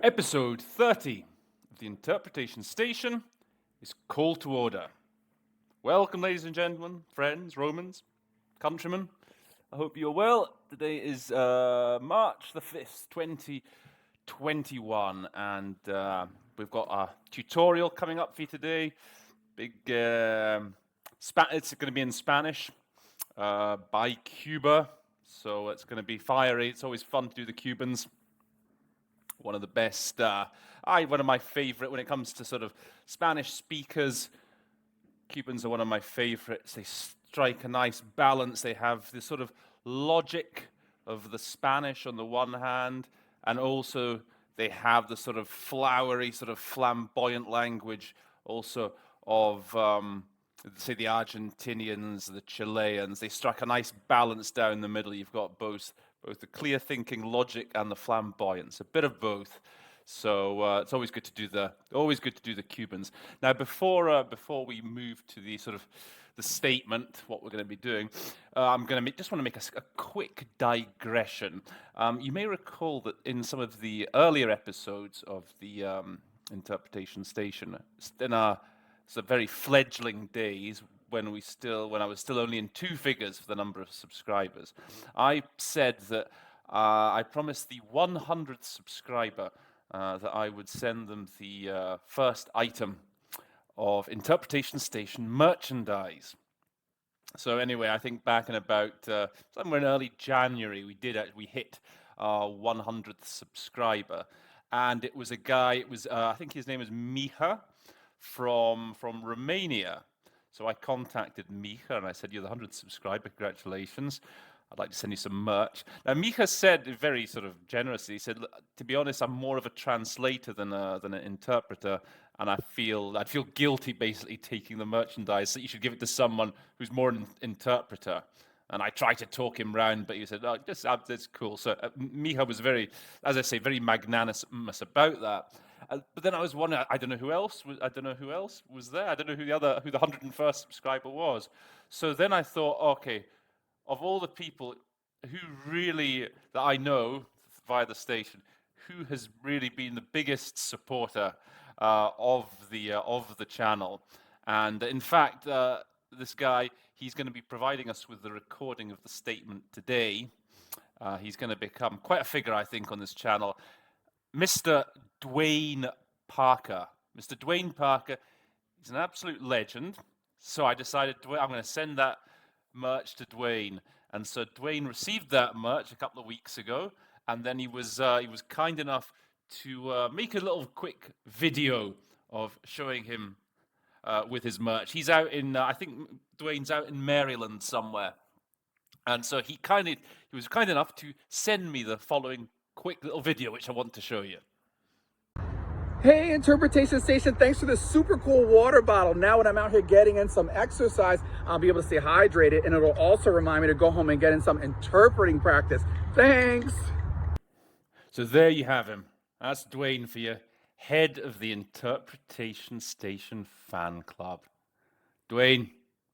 Episode 30 of the Interpretation Station is Call to Order. Welcome, ladies and gentlemen, friends, Romans, countrymen. I hope you're well. Today is March the 5th, 2021, and we've got a tutorial coming up for you today. It's going to be in Spanish by CUBA, so it's going to be fiery. It's always fun to do the Cubans. One of the best, one of my favorite when it comes to sort of Spanish speakers. Cubans are one of my favorites. They strike a nice balance. They have this sort of logic of the Spanish on the one hand, and also they have the sort of flowery, sort of flamboyant language also of, say, the Argentinians, the Chileans. They strike a nice balance down the middle. You've got both the clear thinking logic and the flamboyance, a bit of both. So it's always good to do the Cubans. Now, before we move to the sort of the statement, what we're going to be doing, I'm going to just want to make a quick digression. You may recall that in some of the earlier episodes of the Interpretation Station, in our sort of very fledgling days, when I was still only in two figures for the number of subscribers, I said that I promised the 100th subscriber that I would send them the first item of Interpretation Station merchandise. So anyway, I think back in about somewhere in early January, we hit our 100th subscriber, and it was a guy. It was I think his name was Miha from Romania. So I contacted Miha and I said, "You're the 100th subscriber, congratulations. I'd like to send you some merch." Now, Miha said very sort of generously, he said, "To be honest, I'm more of a translator than an interpreter, and I'd feel guilty basically taking the merchandise, so you should give it to someone who's more an interpreter." And I tried to talk him round, but he said, "Oh, that's cool." So Miha was very, as I say, very magnanimous about that. But then I was wondering, I don't know who else was there. I don't know who the 101st subscriber was. So then I thought, okay, of all the people who really that I know via the station, who has really been the biggest supporter of the channel? And in fact, this guy, he's going to be providing us with the recording of the statement today. He's going to become quite a figure, I think, on this channel. Mr. Dwayne Parker. Mr. Dwayne Parker, he's an absolute legend. So I decided I'm going to send that merch to Dwayne. And so Dwayne received that merch a couple of weeks ago, and then he was kind enough to make a little quick video of showing him with his merch. He's out in, I think Dwayne's out in Maryland somewhere. And so he was kind enough to send me the following quick little video, which I want to show you. Hey, Interpretation Station, thanks for this super cool water bottle. Now when I'm out here getting in some exercise, I'll be able to stay hydrated, and it'll also remind me to go home and get in some interpreting practice. Thanks. So there you have him. That's Dwayne for you, head of the Interpretation Station fan club. Dwayne,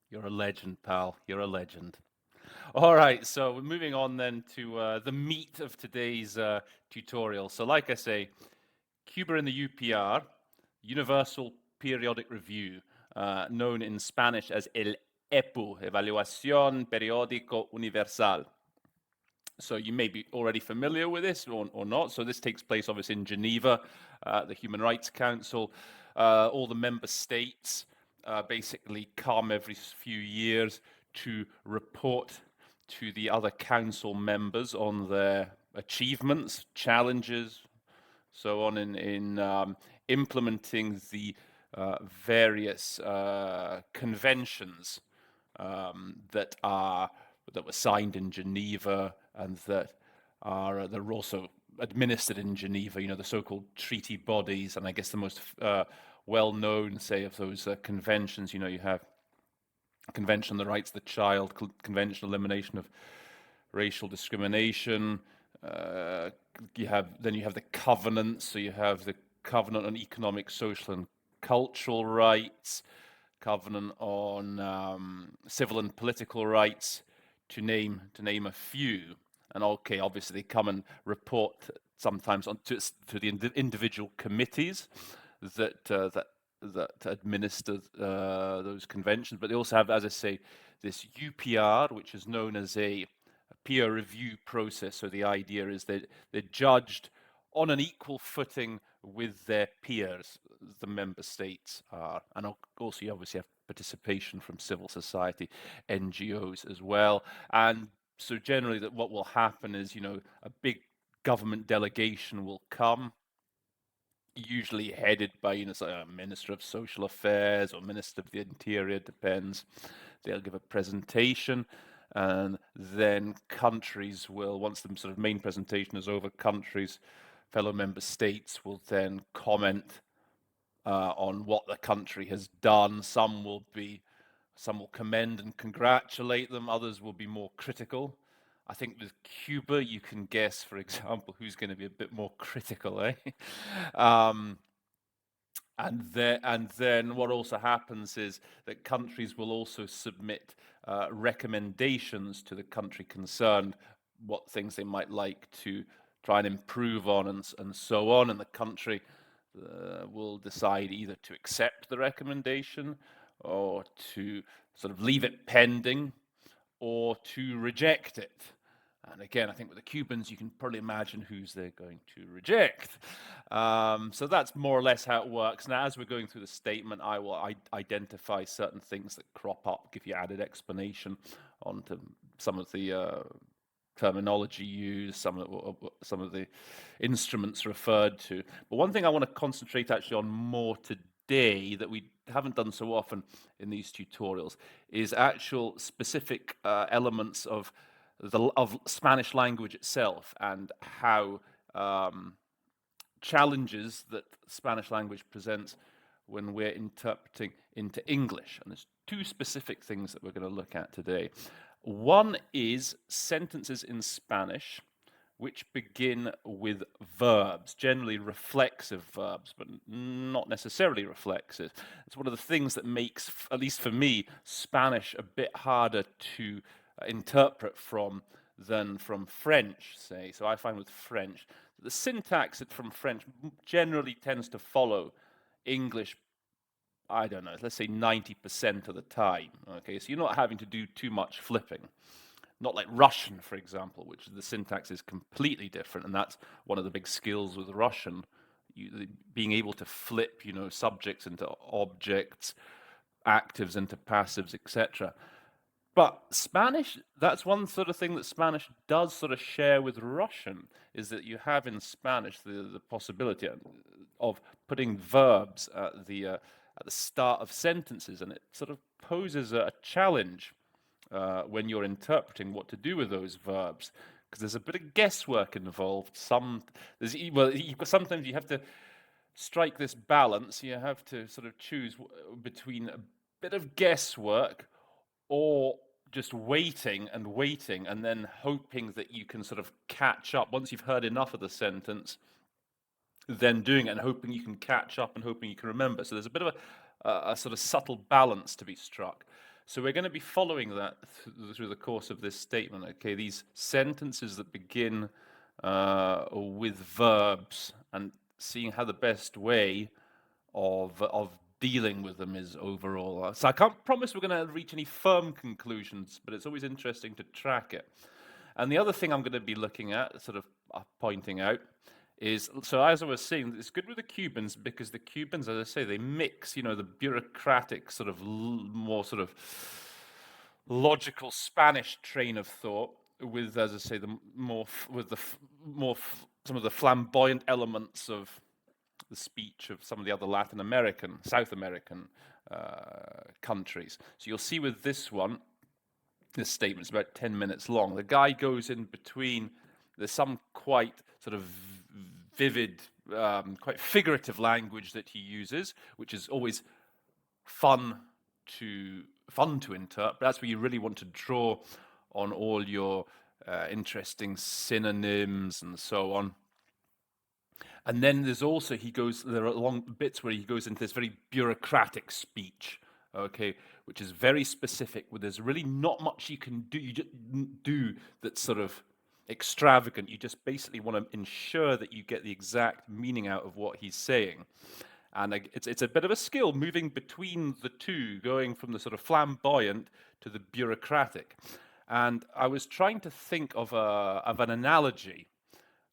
you're a legend, pal. You're a legend. All right, so we're moving on then to the meat of today's tutorial. So like I say, CUBA in the UPR, Universal Periodic Review, known in Spanish as el EPU, Evaluación Periódico Universal. So you may be already familiar with this or not. So this takes place obviously in Geneva, the Human Rights Council. All the member states basically come every few years to report to the other council members on their achievements, challenges, so on in implementing the various conventions that were signed in Geneva and that they're also administered in Geneva. You know, the so-called treaty bodies, and I guess the most well-known, say, of those conventions. You know, you have Convention on the Rights of the Child, Convention on Elimination of Racial Discrimination. You have the covenants. So you have the Covenant on Economic, Social, and Cultural Rights, Covenant on Civil and Political Rights, to name a few. And okay, obviously they come and report sometimes to the individual committees that administer those conventions, but they also have, as I say, this UPR, which is known as a peer review process. So the idea is that they're judged on an equal footing with their peers, the member states are. And also you obviously have participation from civil society, NGOs as well. And so generally that what will happen is, a big government delegation will come, usually headed by a Minister of Social Affairs or Minister of the Interior, depends. They'll give a presentation, and then countries will, once the sort of main presentation is over, fellow member states will then comment on what the country has done. Some will commend and congratulate them, others will be more critical. I think with Cuba, you can guess, for example, who's going to be a bit more critical, eh? And then what also happens is that countries will also submit recommendations to the country concerned, what things they might like to try and improve on, and so on. And the country will decide either to accept the recommendation or to sort of leave it pending or to reject it. And again, I think with the Cubans, you can probably imagine who's they're going to reject. So that's more or less how it works. Now, as we're going through the statement, I will identify certain things that crop up, give you added explanation onto some of the terminology used, some of the instruments referred to. But one thing I want to concentrate actually on more today that we haven't done so often in these tutorials is actual specific elements of Spanish language itself, and how challenges that Spanish language presents when we're interpreting into English. And there's two specific things that we're going to look at today. One is sentences in Spanish which begin with verbs, generally reflexive verbs, but not necessarily reflexive. It's one of the things that makes, at least for me, Spanish a bit harder to interpret than from French, say. So I find with French, the syntax from French generally tends to follow English, I don't know, let's say 90% of the time. Okay, so you're not having to do too much flipping. Not like Russian, for example, which the syntax is completely different, and that's one of the big skills with Russian, being able to flip, subjects into objects, actives into passives, etc. But Spanish, that's one sort of thing that Spanish does sort of share with Russian, is that you have in Spanish the possibility of putting verbs at the start of sentences, and it sort of poses a challenge when you're interpreting what to do with those verbs, because there's a bit of guesswork involved. Sometimes you have to strike this balance. You have to sort of choose between a bit of guesswork or just waiting and then hoping that you can sort of catch up. Once you've heard enough of the sentence, then doing it and hoping you can catch up and hoping you can remember. So there's a bit of a sort of subtle balance to be struck. So we're going to be following that through the course of this statement. Okay, these sentences that begin with verbs, and seeing how the best way of dealing with them is overall. So I can't promise we're going to reach any firm conclusions, but it's always interesting to track it. And the other thing I'm going to be looking at, sort of pointing out, is, so as I was saying, it's good with the Cubans because the Cubans, as I say, they mix, the bureaucratic sort of more sort of logical Spanish train of thought with, as I say, some of the flamboyant elements of the speech of some of the other South American countries. So you'll see with this statement is about 10 minutes long. The guy goes in between. There's some quite sort of vivid, quite figurative language that he uses, which is always fun to interpret. That's where you really want to draw on all your interesting synonyms and so on. And then there's also, there are long bits where he goes into this very bureaucratic speech, okay, which is very specific, where there's really not much you can do that sort of extravagant. You just basically want to ensure that you get the exact meaning out of what he's saying. And it's a bit of a skill moving between the two, going from the sort of flamboyant to the bureaucratic. And I was trying to think of an analogy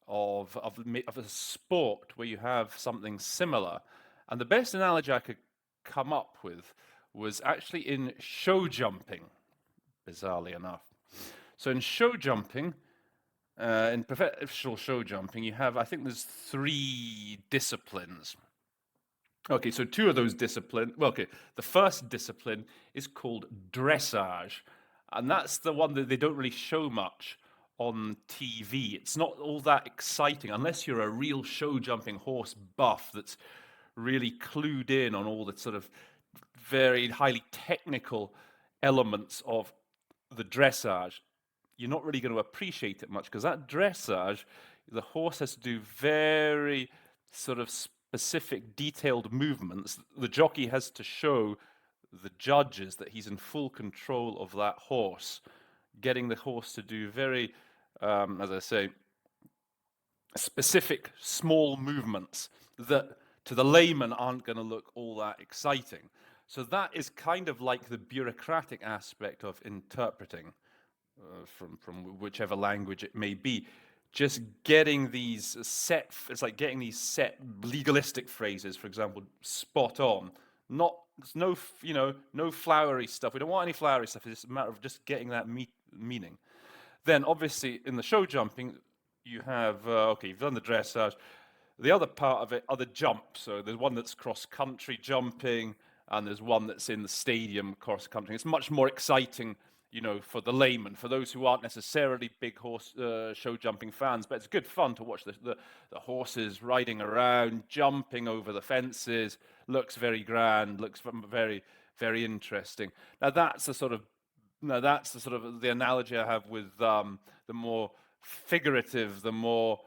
of a sport where you have something similar. And the best analogy I could come up with was actually in show jumping, bizarrely enough. So in show jumping, in professional show jumping, you have, I think there's 3 disciplines. Okay, so 2 of those disciplines, well, okay, the first discipline is called dressage, and that's the one that they don't really show much on TV. It's not all that exciting unless you're a real show jumping horse buff that's really clued in on all the sort of very highly technical elements of the dressage. You're not really going to appreciate it much because that dressage, the horse has to do very sort of specific detailed movements. The jockey has to show the judges that he's in full control of that horse, getting the horse to do very, as I say, specific small movements that to the layman aren't going to look all that exciting. So that is kind of like the bureaucratic aspect of interpreting from whichever language it may be. Just getting these set, it's like getting these set legalistic phrases, for example, spot on. Not, no, no flowery stuff. We don't want any flowery stuff. It's a matter of just getting that meaning. Then, obviously, in the show jumping, you have, okay, you've done the dressage. The other part of it are the jumps. So there's one that's cross-country jumping, and there's one that's in the stadium cross-country. It's much more exciting, for the layman, for those who aren't necessarily big horse show jumping fans, but it's good fun to watch the horses riding around, jumping over the fences. Looks very grand, looks very, very interesting. Now that's the sort of the analogy I have with the more figurative, the more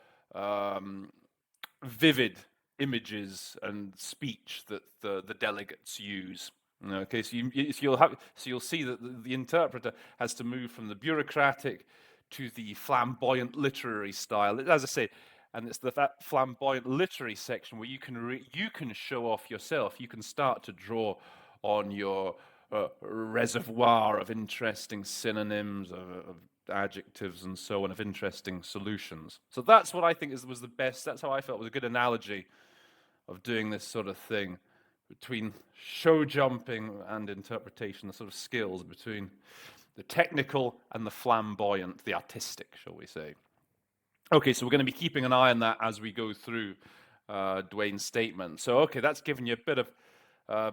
vivid images and speech that the delegates use. Okay, so you'll see that the interpreter has to move from the bureaucratic to the flamboyant literary style. As I say, and it's that flamboyant literary section where you can show off yourself. You can start to draw on your reservoir of interesting synonyms, of adjectives, and so on, of interesting solutions. So that's what I think was the best. That's how I felt was a good analogy of doing this sort of thing, between show jumping and interpretation, the sort of skills between the technical and the flamboyant, the artistic, shall we say. Okay, so we're going to be keeping an eye on that as we go through Dwayne's statement. So, okay, that's given you a bit of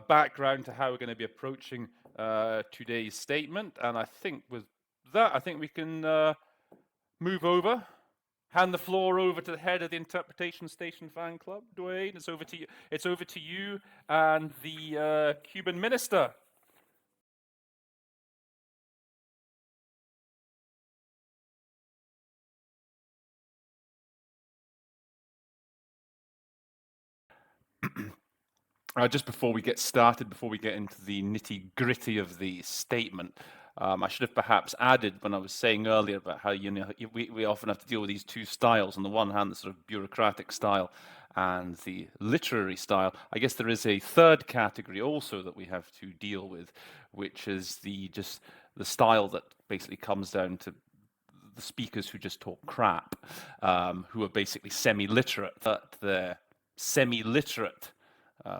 background to how we're going to be approaching today's statement. And I think with that, we can move over. Hand the floor over to the head of the Interpretation Station fan club, Dwayne. It's over to you. It's over to you and the Cuban minister. Just before we get started, before we get into the nitty-gritty of the statement, I should have perhaps added when I was saying earlier about how we often have to deal with these 2 styles. On the one hand, the sort of bureaucratic style and the literary style. I guess there is a third category also that we have to deal with, which is the style that basically comes down to the speakers who just talk crap, who are basically semi-literate. That they're semi-literate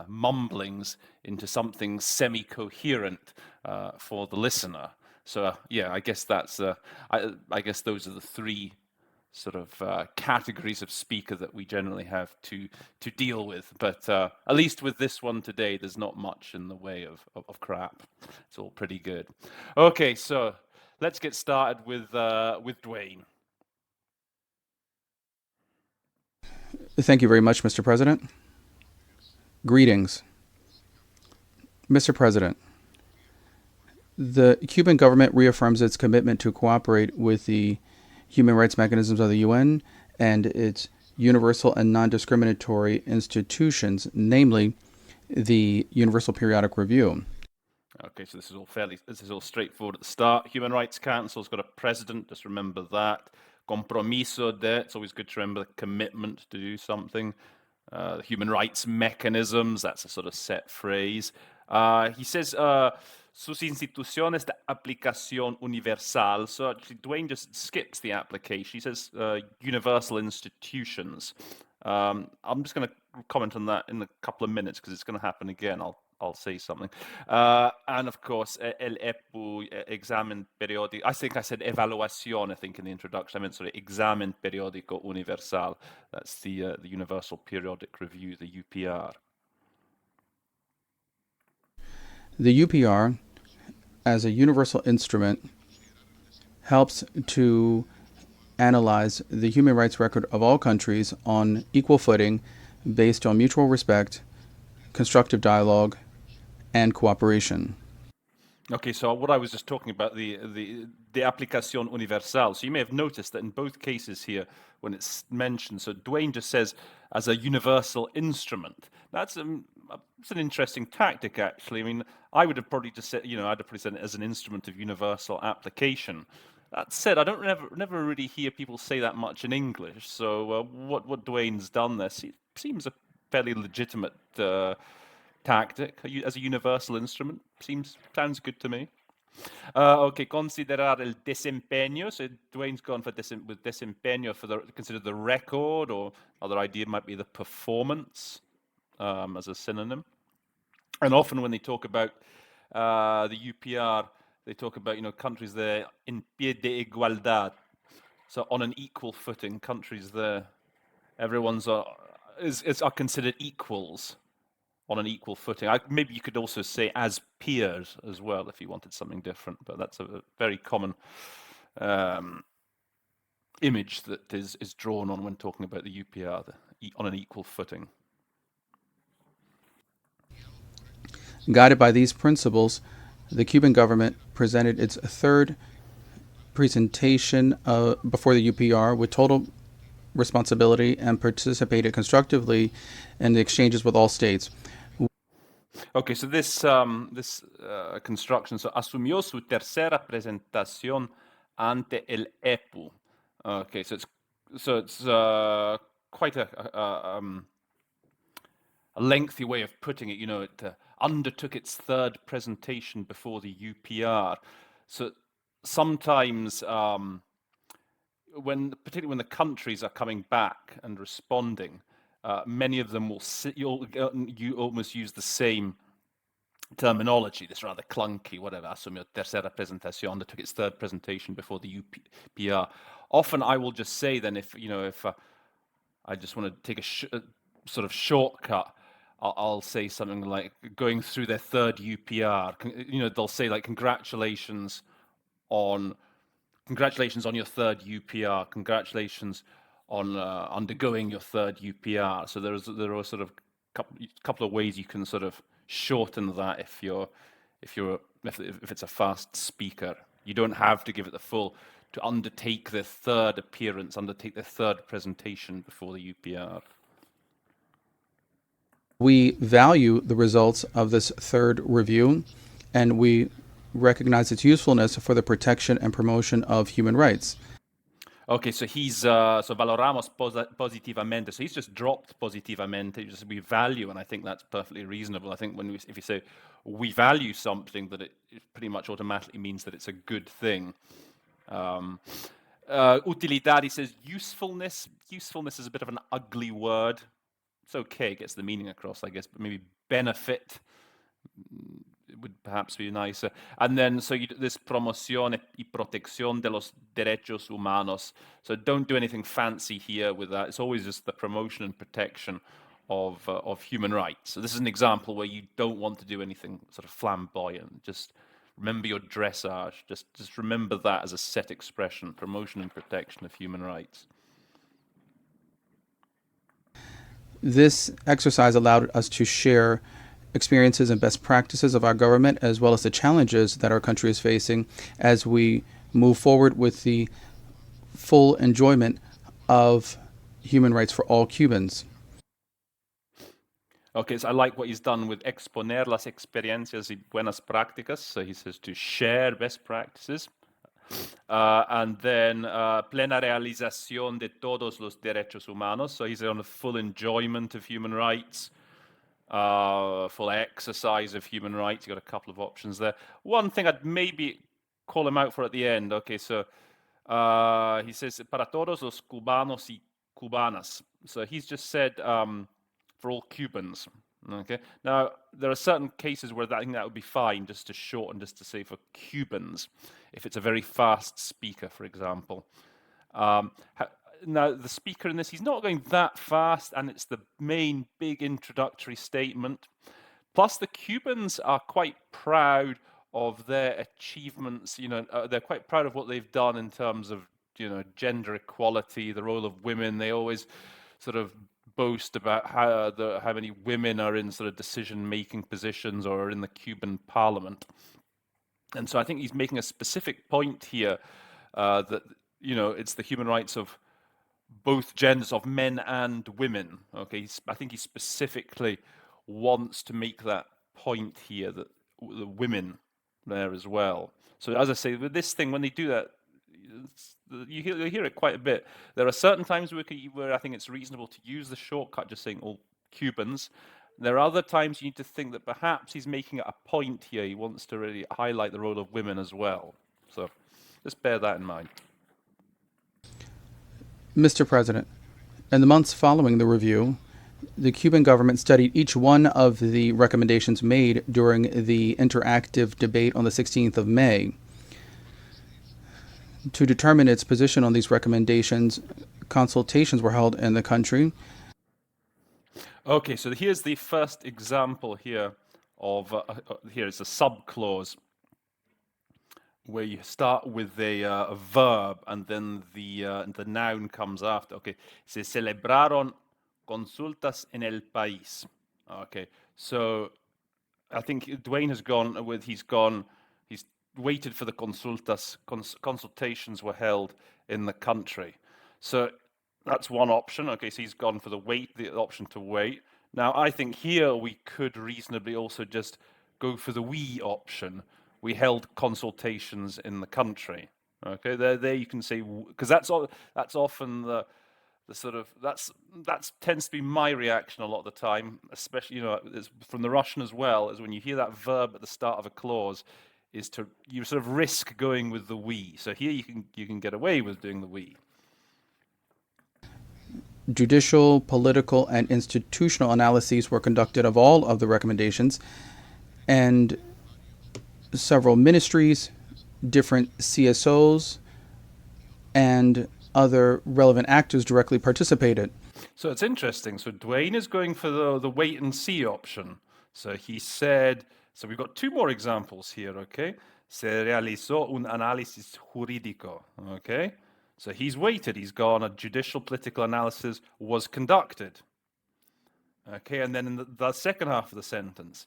mumblings into something semi-coherent for the listener. So yeah, I guess that's I guess those are the 3 sort of categories of speaker that we generally have to deal with. But at least with this one today, there's not much in the way of crap. It's all pretty good. Okay, so let's get started with Dwayne. Thank you very much, Mr. President. Greetings. Mr. President, the Cuban government reaffirms its commitment to cooperate with the human rights mechanisms of the UN and its universal and non-discriminatory institutions, namely the Universal Periodic Review. Okay, so this is all straightforward at the start. Human Rights Council's got a president, just remember that. compromiso de, it's always good to remember the commitment to do something. Human rights mechanisms, that's a sort of set phrase. He says, sus instituciones de aplicación universal. So actually, Dwayne just skips the application. He says universal institutions. I'm just going to comment on that in a couple of minutes because it's going to happen again. I'll say something. And of course, el EPU, examen periódico. I think I said evaluación, I think, in the introduction. I meant, sorry, examen periódico universal. That's the Universal Periodic Review, the UPR. The UPR, as a universal instrument, helps to analyze the human rights record of all countries on equal footing based on mutual respect, constructive dialogue, and cooperation. Okay, so what I was just talking about, the aplicación universal. So you may have noticed that in both cases here, when it's mentioned, so Dwayne just says as a universal instrument. That's it's an interesting tactic, actually. I mean, I would have probably just said, I'd have probably said it as an instrument of universal application. That said, I don't never really hear people say that much in English. So what Dwayne's done there seems a fairly legitimate tactic as a universal instrument. Sounds good to me. Okay, considerar el desempeño. So Dwayne's gone for with desempeño consider the record, or other idea might be the performance as a synonym. And often when they talk about the UPR, they talk about countries there in pie de igualdad, so on an equal footing. Countries there, everyone's are considered equals on an equal footing. Maybe you could also say as peers as well if you wanted something different, but that's a very common image that is drawn on when talking about the UPR, on an equal footing. Guided by these principles, the Cuban government presented its third presentation before the UPR with total responsibility and participated constructively in the exchanges with all states. Okay, so this construction, so asumió su tercera presentación ante el EPU. Okay, so it's quite a lengthy way of putting it. It undertook its third presentation before the UPR. So sometimes, particularly when the countries are coming back and responding, many of them will you almost use the same terminology, this rather clunky, whatever, asumió tercera presentación, that took its third presentation before the UPR. Often I will just say then, if I just want to take a sort of shortcut, I'll say something like going through their third UPR. They'll say like congratulations on your third UPR, congratulations on undergoing your third UPR. So there are sort of couple of ways you can sort of shorten that if it's a fast speaker. You don't have to give it the full to undertake the third appearance, undertake the third presentation before the UPR. We value the results of this third review, and we recognize its usefulness for the protection and promotion of human rights. Okay, so so valoramos positivamente. So he's just dropped positivamente. Just we value, and I think that's perfectly reasonable. I think if you say we value something, that it pretty much automatically means that it's a good thing. Utilidad, he says usefulness. Usefulness is a bit of an ugly word. It's okay, it gets the meaning across, I guess, but maybe benefit would perhaps be nicer. And then, so this promoción y protección de los derechos humanos. So don't do anything fancy here with that. It's always just the promotion and protection of human rights. So this is an example where you don't want to do anything sort of flamboyant. Just remember your dressage. Just remember that as a set expression, promotion and protection of human rights. This exercise allowed us to share experiences and best practices of our government, as well as the challenges that our country is facing as we move forward with the full enjoyment of human rights for all Cubans. Okay, so I like what he's done with exponer las experiencias y buenas prácticas. So he says to share best practices. And then plena realización de todos los derechos humanos. So he's on a full enjoyment of human rights, full exercise of human rights. You've got a couple of options there. One thing I'd maybe call him out for at the end. Okay, so he says, para todos los cubanos y cubanas. So he's just said for all Cubans. Okay. Now there are certain cases where I think that would be fine, just to shorten, just to say for Cubans, if it's a very fast speaker, for example. Now the speaker in this, he's not going that fast, and it's the main big introductory statement. Plus, the Cubans are quite proud of their achievements. You know, they're quite proud of what they've done in terms of, you know, gender equality, the role of women. They always sort of boast about how many women are in sort of decision-making positions or are in the Cuban parliament. And so I think he's making a specific point here that, you know, it's the human rights of both genders, of men and women. Okay, I think he specifically wants to make that point here, that the women there as well. So as I say, with this thing, when they do that, you hear it quite a bit. There are certain times where I think it's reasonable to use the shortcut, just saying all Cubans. There are other times you need to think that perhaps he's making a point here. He wants to really highlight the role of women as well. So just bear that in mind. Mr. President, in the months following the review, the Cuban government studied each one of the recommendations made during the interactive debate on the 16th of May. To determine its position on these recommendations, consultations were held in the country. Okay, so here's the first example here of, here is a subclause where you start with a verb and then the noun comes after. Okay, se celebraron consultas en el país. Okay, so I think Dwayne has gone with, he's waited for the consultas. Consultations were held in the country. So that's one option. Okay, so he's gone for the option to wait. Now, I think here we could reasonably also just go for the we option. We held consultations in the country. Okay, there you can say, because that's often the sort of, that tends to be my reaction a lot of the time, especially, you know, from the Russian as well, is when you hear that verb at the start of a clause, you sort of risk going with the we. So here you can get away with doing the we. Judicial, political, and institutional analyses were conducted of all of the recommendations, and several ministries, different CSOs, and other relevant actors directly participated. So it's interesting. So Dwayne is going for the wait and see option. So he said, so we've got two more examples here, okay? Se realizó un análisis jurídico, okay? So he's waited, he's gone, a judicial political analysis was conducted. Okay, and then in the second half of the sentence,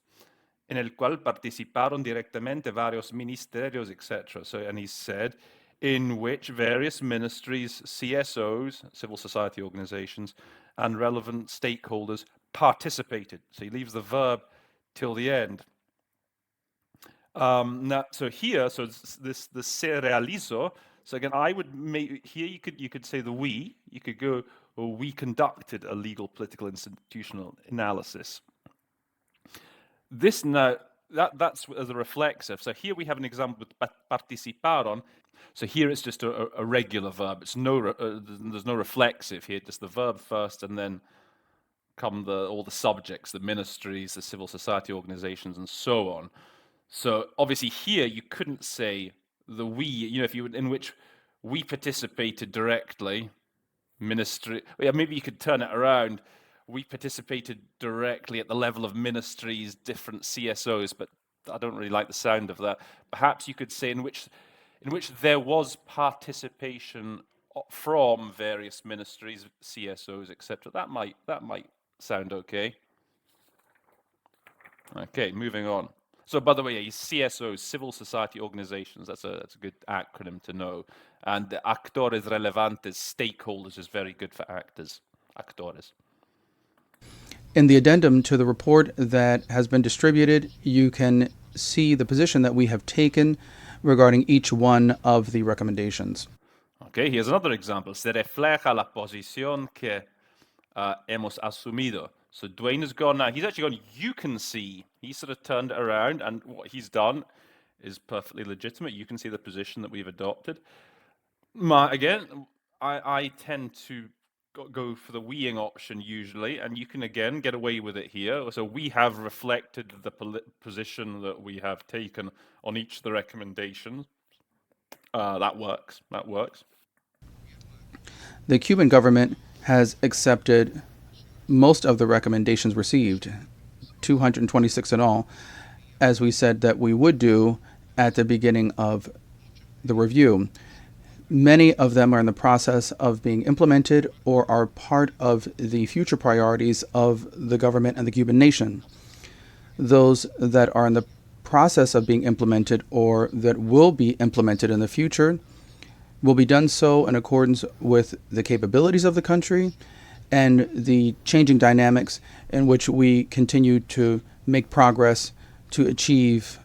en el cual participaron directamente varios ministerios, etc. So, and he said, in which various ministries, CSOs, civil society organizations, and relevant stakeholders participated. So he leaves the verb till the end. Now, so here, so this se realizó. So again, I would make here you could say the we. You could go, well, we conducted a legal, political, institutional analysis. This now that's as a reflexive. So here we have an example with participaron. So here it's just a regular verb. It's there's no reflexive here. Just the verb first, and then come all the subjects, the ministries, the civil society organizations, and so on. So obviously here you couldn't say the we, you know, if you in which we participated directly, ministry. Yeah, maybe you could turn it around. We participated directly at the level of ministries, different CSOs, but I don't really like the sound of that. Perhaps you could say in which there was participation from various ministries, CSOs, etc. That might sound okay. Okay, moving on. So, by the way, CSOs, civil society organizations, that's a good acronym to know. And the actores relevantes, stakeholders, is very good for actors, actores. In the addendum to the report that has been distributed, you can see the position that we have taken regarding each one of the recommendations. Okay, here's another example. Se refleja la posición que hemos asumido. So Dwayne has gone now. He's actually gone, you can see. He sort of turned it around, and what he's done is perfectly legitimate. You can see the position that we've adopted. Again, I tend to go for the weeing option usually, and you can again get away with it here. So we have reflected the position that we have taken on each of the recommendations. That works. That works. The Cuban government has accepted most of the recommendations received, 226 in all, as we said that we would do at the beginning of the review. Many of them are in the process of being implemented or are part of the future priorities of the government and the Cuban nation. Those that are in the process of being implemented or that will be implemented in the future will be done so in accordance with the capabilities of the country and the changing dynamics in which we continue to make progress to achieve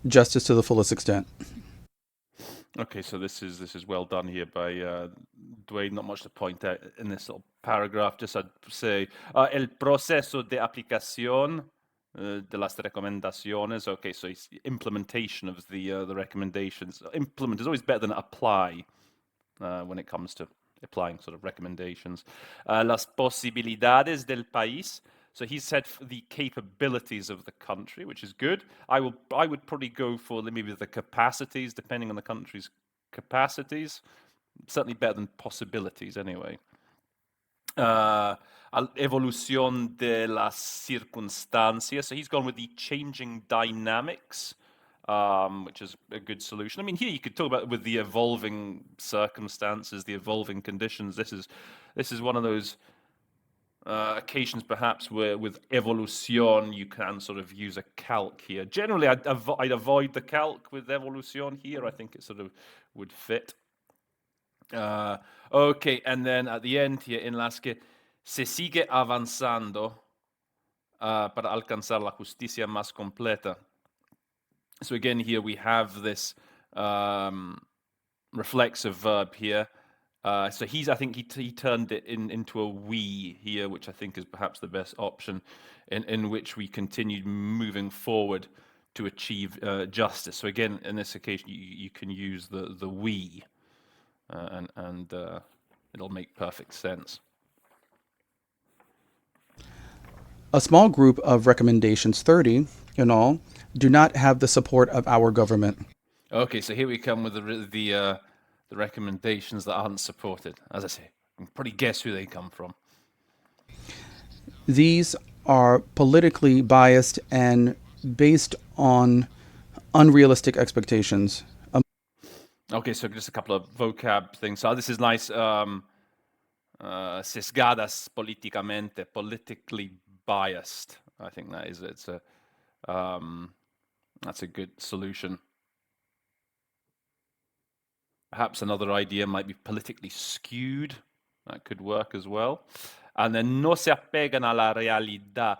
justice to the fullest extent. Okay, so this is well done here by Dwayne. Not much to point out in this little paragraph. Just I'd say el proceso de aplicación de las recomendaciones. Okay, so it's implementation of the recommendations. Implement is always better than apply when it comes to applying sort of recommendations. Las posibilidades del país. So he said the capabilities of the country, which is good. I would probably go for maybe the capacities, depending on the country's capacities. Certainly better than possibilities, anyway. Evolución de las circunstancias. So he's gone with the changing dynamics, which is a good solution. I mean, here you could talk about with the evolving circumstances, the evolving conditions. This is one of those occasions perhaps where with evolución you can sort of use a calc here. Generally, I'd avoid the calc with evolución here. I think it sort of would fit. Okay, and then at the end here in las que se sigue avanzando para alcanzar la justicia más completa. So again, here we have this reflexive verb here. So I think he turned it into a we here, which I think is perhaps the best option, in which we continued moving forward to achieve justice. So again, in this occasion, you can use the we, and it'll make perfect sense. A small group of recommendations, 30 in all, do not have the support of our government. Okay, so here we come with the recommendations that aren't supported. As I say, you can probably guess who they come from. These are politically biased and based on unrealistic expectations. Okay, so just a couple of vocab things. So this is nice. Sesgadas políticamente, politically biased. I think that is it's a that's a good solution. Perhaps another idea might be politically skewed. That could work as well. And then no se apegan a la realidad.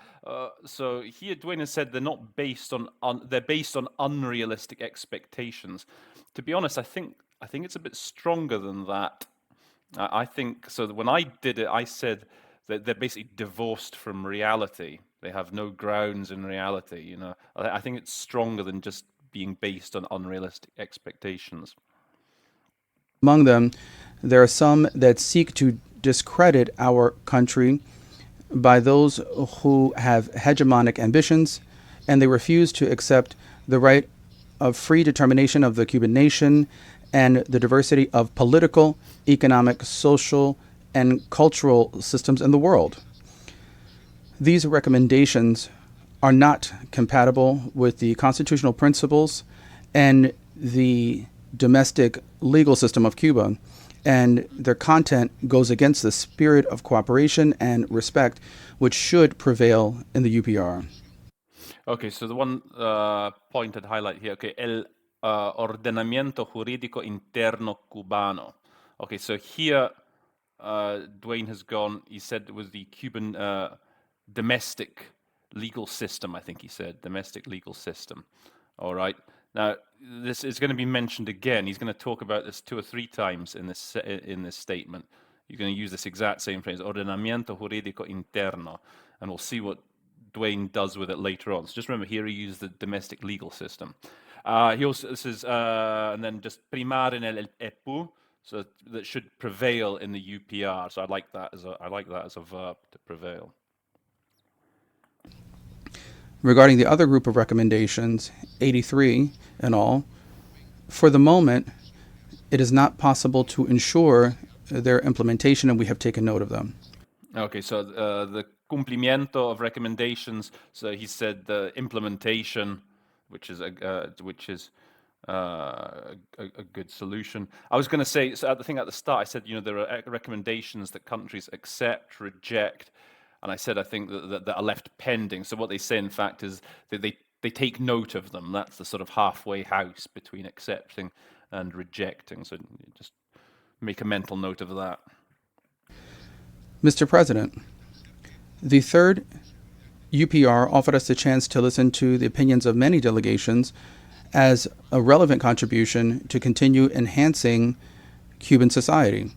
So here Dwayne has said they're not based on they're based on unrealistic expectations. To be honest, I think it's a bit stronger than that. I think so. When I did it, I said that they're basically divorced from reality. They have no grounds in reality. You know, I think it's stronger than just being based on unrealistic expectations. Among them, there are some that seek to discredit our country by those who have hegemonic ambitions, and they refuse to accept the right of free determination of the Cuban nation and the diversity of political, economic, social, and cultural systems in the world. These recommendations are not compatible with the constitutional principles and the domestic legal system of Cuba, and their content goes against the spirit of cooperation and respect which should prevail in the UPR. Okay, so the one point I'd highlight here, okay, el ordenamiento jurídico interno cubano. Okay, so here Dwayne has gone, he said it was the Cuban domestic legal system, I think he said, domestic legal system. All right. Now, this is going to be mentioned again. He's going to talk about this 2 or 3 times in this statement. You're going to use this exact same phrase, ordenamiento jurídico interno, and we'll see what Dwayne does with it later on. So just remember, here he used the domestic legal system. He also, this is, and then just primar en el EPU, so that should prevail in the UPR. So I like that as a verb, to prevail. Regarding the other group of recommendations, 83 in all, for the moment, it is not possible to ensure their implementation, and we have taken note of them. Okay, so the cumplimiento of recommendations. So he said the implementation, which is a good solution. I was going to say, so at the start, I said, there are recommendations that countries accept, reject, and I said I think that are left pending. So what they say, in fact, is that they take note of them. That's the sort of halfway house between accepting and rejecting. So just make a mental note of that. Mr. President, the third UPR offered us the chance to listen to the opinions of many delegations as a relevant contribution to continue enhancing Cuban society.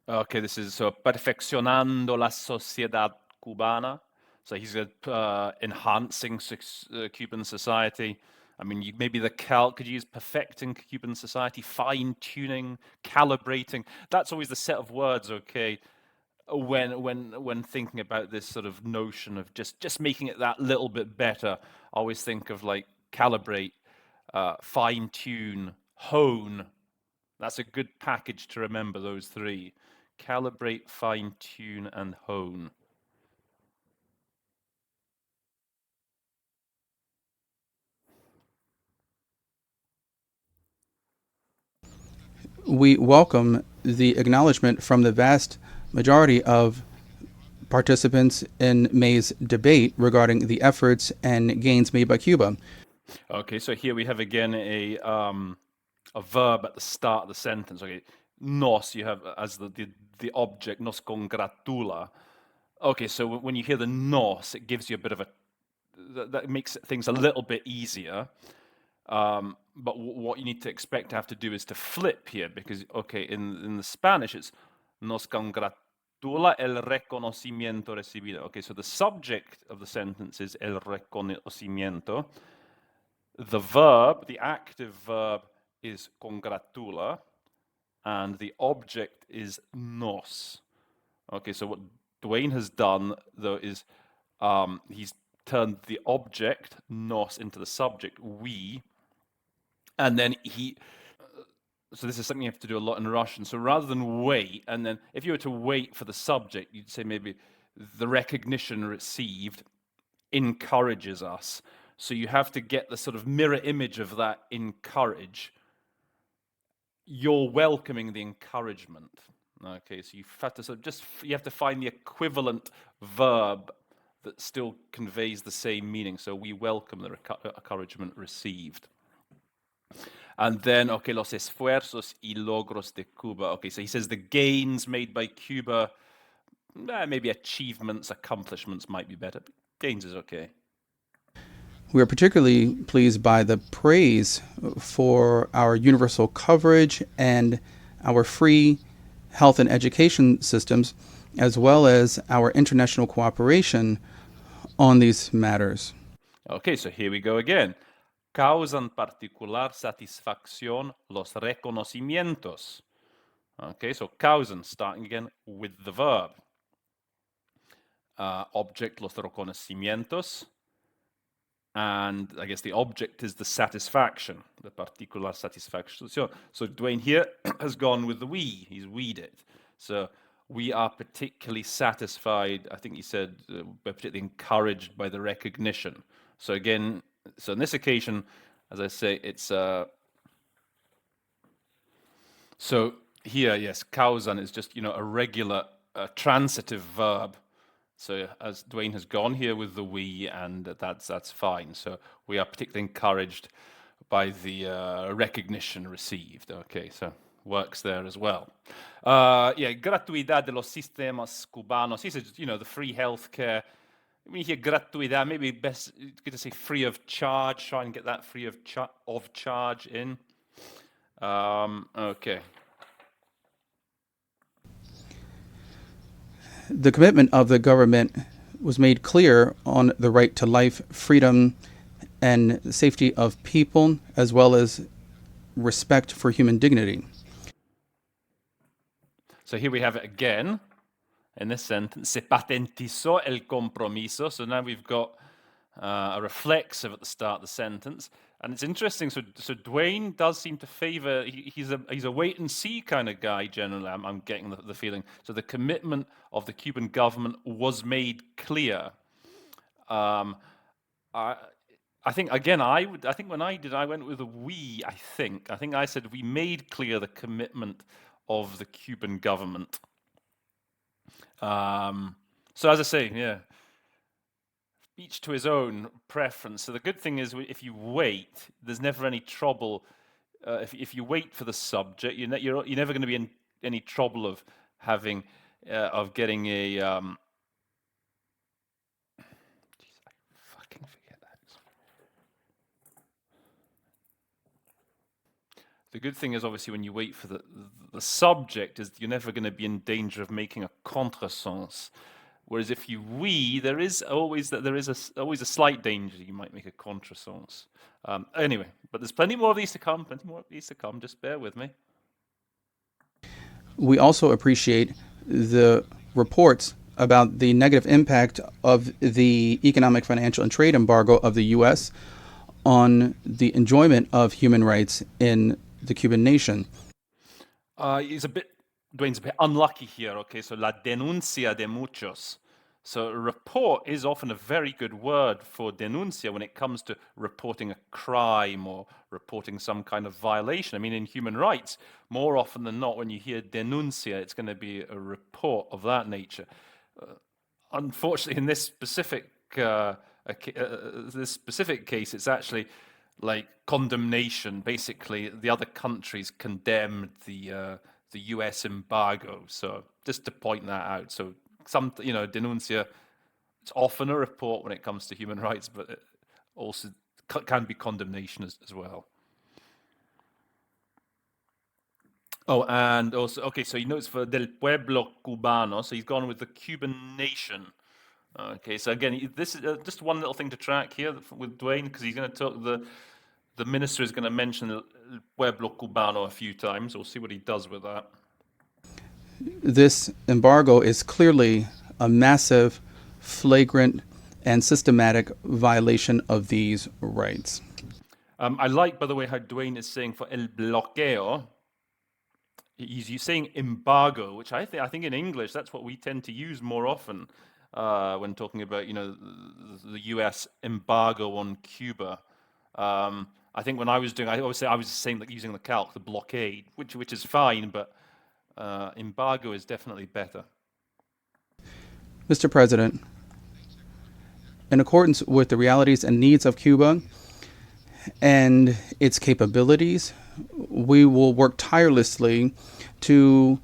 Okay, this is so perfeccionando la sociedad cubana. So he's enhancing Cuban society. I mean, maybe could you use perfecting Cuban society, fine-tuning, calibrating? That's always the set of words, okay, when thinking about this sort of notion of just making it that little bit better. I always think of like calibrate, fine-tune, hone. That's a good package to remember, those 3. Calibrate, fine-tune, and hone. We welcome the acknowledgement from the vast majority of participants in May's debate regarding the efforts and gains made by Cuba. Okay, so here we have again a verb at the start of the sentence. Okay, nos, you have as the object, nos congratula. Okay, so when you hear the nos, it gives you a bit of that makes things a little bit easier. But what you need to expect to have to do is to flip here, because, okay, in the Spanish, it's nos congratula el reconocimiento recibido. Okay, so the subject of the sentence is el reconocimiento. The verb, the active verb, is congratula, and the object is nos. Okay, so what Dwayne has done, though, is he's turned the object, nos, into the subject, we, and then so this is something you have to do a lot in Russian. So rather than wait, and then if you were to wait for the subject, you'd say maybe the recognition received encourages us. So you have to get the sort of mirror image of that encourage. You're welcoming the encouragement. Okay, so you have to sort of you have to find the equivalent verb that still conveys the same meaning. So we welcome the encouragement received. And then, okay, los esfuerzos y logros de Cuba. Okay, so he says the gains made by Cuba, maybe achievements, accomplishments might be better. Gains is okay. We are particularly pleased by the praise for our universal coverage and our free health and education systems, as well as our international cooperation on these matters. Okay, so here we go again. Causan particular satisfacción los reconocimientos. Okay, so causan, starting again with the verb. Object, los reconocimientos. And I guess the object is the satisfaction, the particular satisfaction. So Dwayne here has gone with the we. He's we'd it. So we are particularly satisfied, I think he said, particularly encouraged by the recognition. So again, so in this occasion, as I say, it's so here, yes, causan is just, a regular transitive verb. So as Dwayne has gone here with the we, and that's fine. So we are particularly encouraged by the recognition received. Okay, so works there as well. Gratuidad de los sistemas cubanos. He says, the free healthcare. when you hear gratuidad, maybe best good to say free of charge. Try and get that free of charge in. Okay. The commitment of the government was made clear on the right to life, freedom, and safety of people, as well as respect for human dignity. So here we have it again in this sentence. Se patentizó el compromiso. So now we've got a reflexive at the start of the sentence. And it's interesting. So Dwayne does seem to favor, he's a wait and see kind of guy generally, I'm getting the feeling. So the commitment of the Cuban government was made clear. I think, again, I think when I went with a we, I think I said we made clear the commitment of the Cuban government. So as I say, yeah, each to his own preference. So the good thing is if you wait, there's never any trouble. If you wait for the subject, you're never going to be in any trouble of having of getting a geez, I fucking forget that. The good thing is obviously when you wait for the subject is you're never going to be in danger of making a contresens. Whereas if you we, there is always a slight danger you might make a contresens. Anyway, but there's plenty more of these to come. Just bear with me. We also appreciate the reports about the negative impact of the economic, financial, and trade embargo of the U.S. on the enjoyment of human rights in the Cuban nation. Dwayne's a bit unlucky here, okay? So la denuncia de muchos. So report is often a very good word for denuncia when it comes to reporting a crime or reporting some kind of violation. I mean, in human rights, more often than not, when you hear denuncia, it's going to be a report of that nature. Unfortunately, in this specific case, it's actually like condemnation. Basically, the other countries condemned the U.S. embargo. So just to point that out. So denuncia, it's often a report when it comes to human rights, but it also can be condemnation as well. Oh, and also, okay, so you notice for del pueblo cubano, so he's gone with the Cuban nation. Okay, so again, this is just one little thing to track here with Dwayne, because he's going to talk, the minister is going to mention el pueblo cubano a few times. We'll see what he does with that. This embargo is clearly a massive, flagrant, and systematic violation of these rights. I like, by the way, how Dwayne is saying for el bloqueo, he's saying embargo, which I think in English, that's what we tend to use more often when talking about, the U.S. embargo on Cuba. I think when I was saying like using the calc, the blockade, which is fine, but embargo is definitely better. Mr. President, in accordance with the realities and needs of Cuba and its capabilities, we will work tirelessly to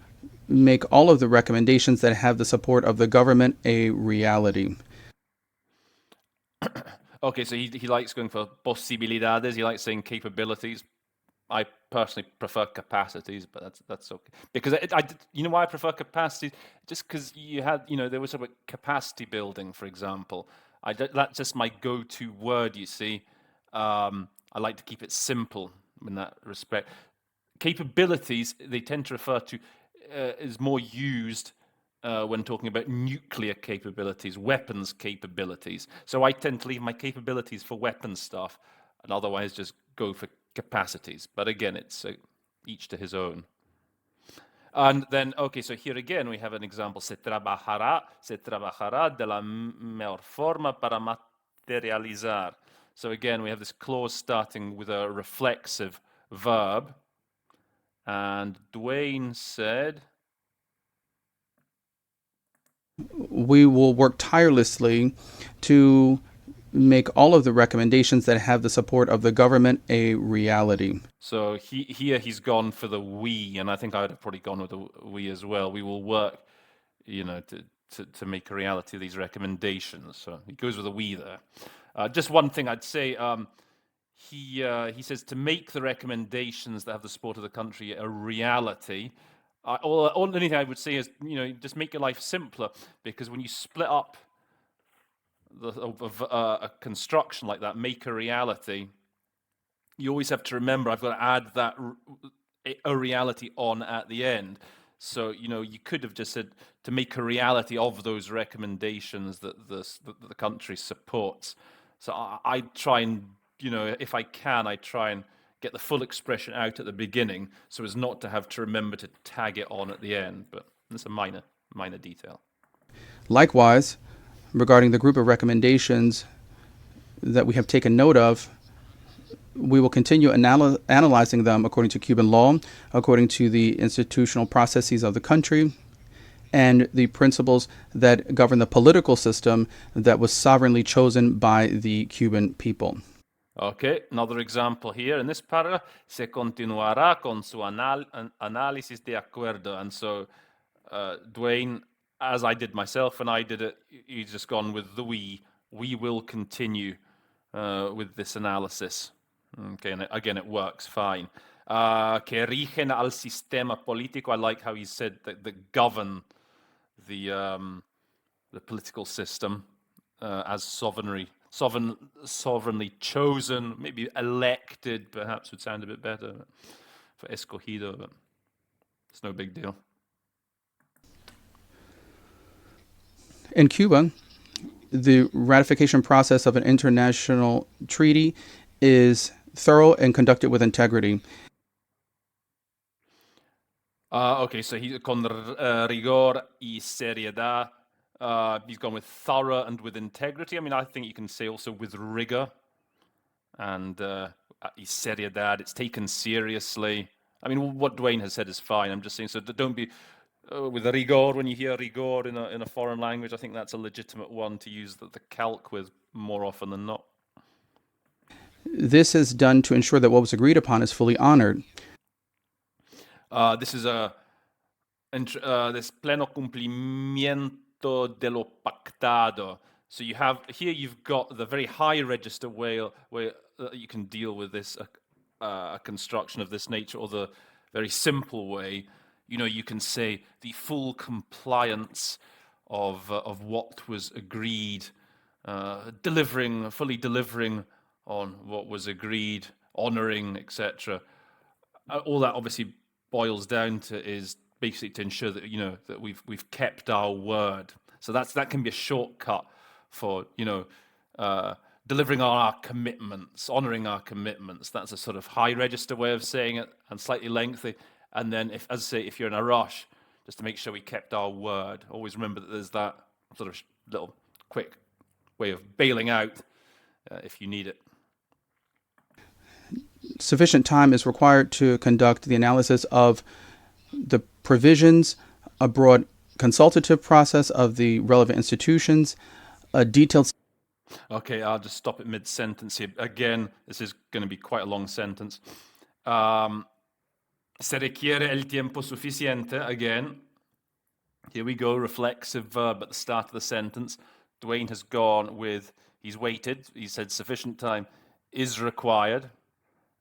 make all of the recommendations that have the support of the government a reality. Okay, so he likes going for posibilidades. He likes saying capabilities. I personally prefer capacities, but that's okay. Because you know why I prefer capacities? Just because there was about capacity building, for example. That's just my go-to word, you see. I like to keep it simple in that respect. Capabilities, they tend to refer to, is more used when talking about nuclear capabilities, weapons capabilities. So I tend to leave my capabilities for weapons stuff, and otherwise just go for capacities. But again, it's each to his own. And then, okay, so here again we have an example. Se trabajará de la mejor forma para materializar. So again, we have this clause starting with a reflexive verb. And Dwayne said, we will work tirelessly to make all of the recommendations that have the support of the government a reality. So he's gone for the we, and I think I'd have probably gone with the we as well. We will work, to to make a reality of these recommendations. So he goes with a we there. Just one thing I'd say, he says to make the recommendations that have the support of the country a reality. Only thing I would say is, just make your life simpler, because when you split up a construction like that, make a reality, you always have to remember, I've got to add that a reality on at the end. So, you could have just said to make a reality of those recommendations that the country supports. So I try and, if I can, I try and get the full expression out at the beginning so as not to have to remember to tag it on at the end. But it's a minor detail. Likewise, regarding the group of recommendations that we have taken note of, we will continue analyzing them according to Cuban law, according to the institutional processes of the country, and the principles that govern the political system that was sovereignly chosen by the Cuban people. Okay, another example here. In this paragraph, se continuará con su análisis de acuerdo. And so Dwayne, as I did myself when I did it, he's just gone with the we will continue with this analysis. Okay, and again, it works fine. Que rigen al sistema político. I like how he said that govern the political system as sovereignly chosen, maybe elected, perhaps would sound a bit better for escogido, but it's no big deal. In Cuba, the ratification process of an international treaty is thorough and conducted with integrity. Okay, so con rigor y seriedad. He's gone with thorough and with integrity. I mean, I think you can say also with rigor and seriedad. It's taken seriously. I mean, what Dwayne has said is fine. I'm just saying, so don't be with rigor. When you hear rigor in a foreign language, I think that's a legitimate one to use the calc with more often than not. This is done to ensure that what was agreed upon is fully honored. This is this pleno cumplimiento de lo pactado. So you've got the very high register where you can deal with this a construction of this nature, or the very simple way. You can say the full compliance of what was agreed, fully delivering on what was agreed, honoring, etc. All that obviously boils down to is basically to ensure that that we've kept our word. So that can be a shortcut for delivering on our commitments, honoring our commitments. That's a sort of high register way of saying it, and slightly lengthy. And then, if you're in a rush, just to make sure we kept our word. Always remember that there's that sort of little quick way of bailing out if you need it. Sufficient time is required to conduct the analysis of the provisions, a broad consultative process of the relevant institutions, a detailed... Okay, I'll just stop at mid-sentence here. Again, this is going to be quite a long sentence. Se requiere el tiempo suficiente. Again, here we go, reflexive verb at the start of the sentence. Dwayne has gone with, he's waited, he said sufficient time is required.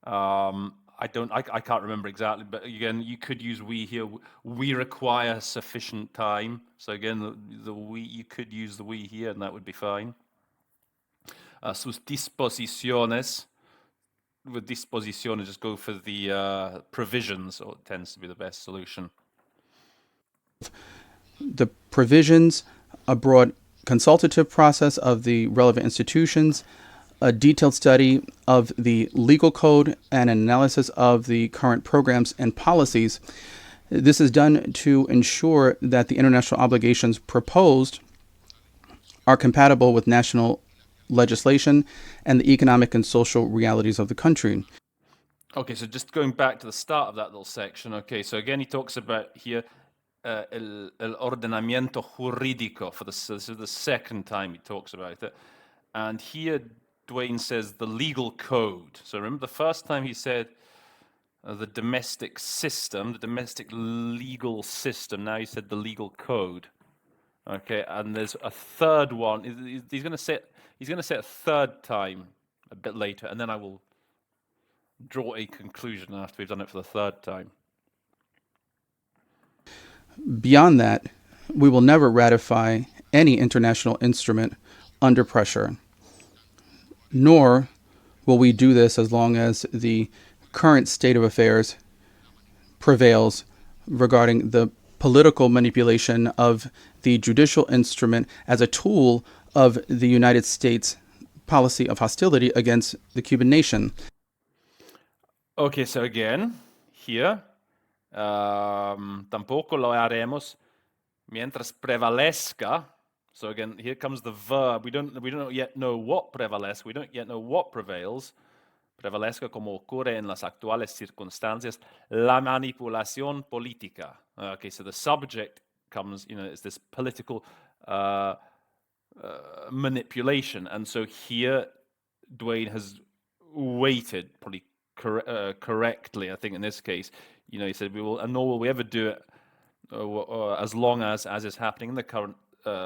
I can't remember exactly, but again, you could use we here. We require sufficient time. So again, the we, you could use the we here, and that would be fine. Sus disposiciones. With disposiciones, just go for the provisions, or it tends to be the best solution. The provisions, a broad consultative process of the relevant institutions, a detailed study of the legal code, and an analysis of the current programs and policies. This is done to ensure that the international obligations proposed are compatible with national legislation and the economic and social realities of the country. Okay, so just going back to the start of that little section. Okay, so again, he talks about here el ordenamiento jurídico. This is the second time he talks about it. And here Dwayne says the legal code. So remember the first time he said the domestic system, the domestic legal system. Now he said the legal code. Okay, and there's a third one. He's going to say a third time a bit later, and then I will draw a conclusion after we've done it for the third time. Beyond that, we will never ratify any international instrument under pressure, nor will we do this as long as the current state of affairs prevails regarding the political manipulation of the judicial instrument as a tool of the United States policy of hostility against the Cuban nation. Okay, so again, here, tampoco lo haremos mientras prevalezca. So again, here comes the verb. We don't yet know what prevalece. We don't yet know what prevails. Prevalezca como ocurre en las actuales circunstancias la manipulación política. Okay, so the subject comes, it's this political manipulation. And so here, Dwayne has waited probably correctly, I think in this case. He said, nor will we ever do it as long as is happening in the current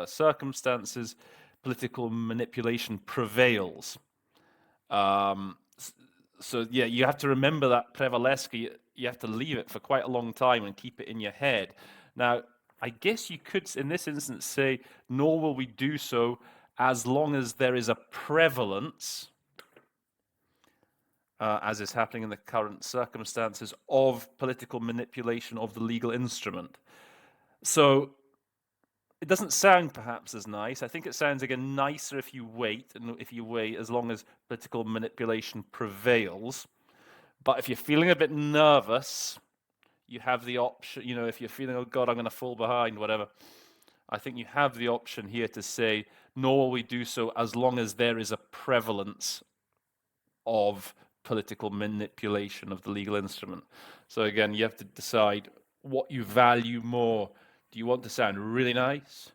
circumstances, political manipulation prevails. So yeah, you have to remember that prevalezca. You have to leave it for quite a long time and keep it in your head. Now, I guess you could, in this instance, say, nor will we do so as long as there is a prevalence, as is happening in the current circumstances, of political manipulation of the legal instrument. So it doesn't sound perhaps as nice. I think it sounds again nicer if you wait, and if you wait as long as political manipulation prevails. But if you're feeling a bit nervous, you have the option, if you're feeling, oh God, I'm going to fall behind, whatever, I think you have the option here to say, nor will we do so as long as there is a prevalence of political manipulation of the legal instrument. So again, you have to decide what you value more. Do you want to sound really nice,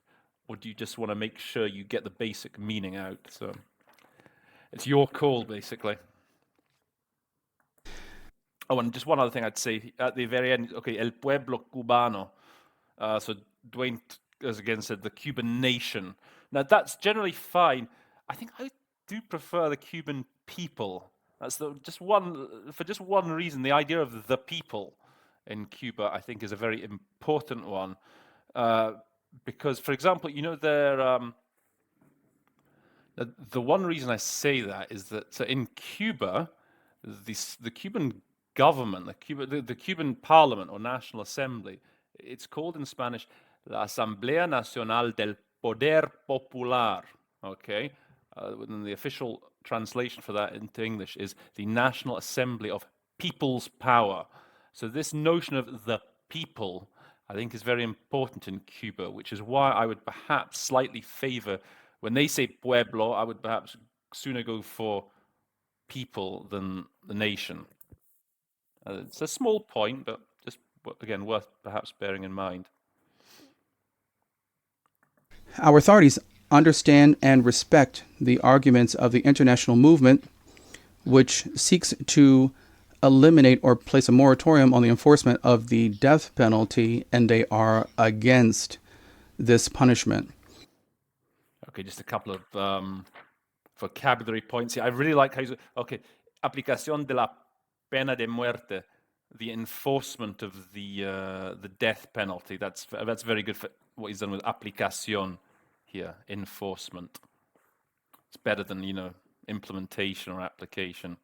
or do you just want to make sure you get the basic meaning out? So it's your call, basically. Oh, and just one other thing I'd say at the very end. Okay, el pueblo cubano. So Dwayne has again said the Cuban nation. Now that's generally fine. I think I do prefer the Cuban people. That's for just one reason. The idea of the people in Cuba, I think, is a very important one. Because, for example, the one reason I say that is that in Cuba, the Cuban government, the Cuban Parliament or National Assembly, it's called in Spanish la Asamblea Nacional del Poder Popular. Okay, and the official translation for that into English is the National Assembly of People's Power. So this notion of the people, I think, is very important in Cuba, which is why I would perhaps slightly favor, when they say pueblo, I would perhaps sooner go for people than the nation. It's a small point, but just, again, worth perhaps bearing in mind. Our authorities understand and respect the arguments of the international movement, which seeks to eliminate or place a moratorium on the enforcement of the death penalty, and they are against this punishment. Okay, just a couple of vocabulary points here. I really like how you say, okay, aplicación de la pena de muerte, the enforcement of the death penalty. That's very good for what he's done with aplicación here, enforcement. It's better than, implementation or application.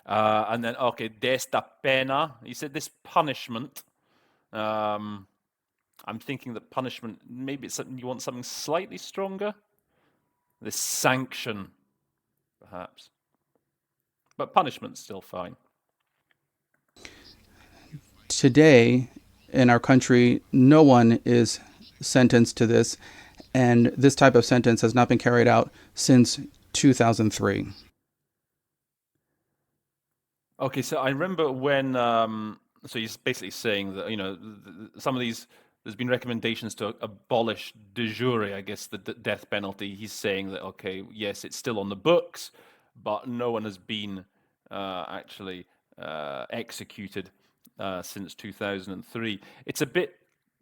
And then, okay, de esta pena. He said this punishment. I'm thinking that punishment, maybe it's something you want something slightly stronger. This sanction, perhaps. But punishment's still fine. Today, in our country, no one is sentenced to this, and this type of sentence has not been carried out since 2003. Okay, so I remember when, so he's basically saying that, some of these, there's been recommendations to abolish de jure, I guess, the death penalty. He's saying that, okay, yes, it's still on the books, but no one has been actually executed since 2003. It's a bit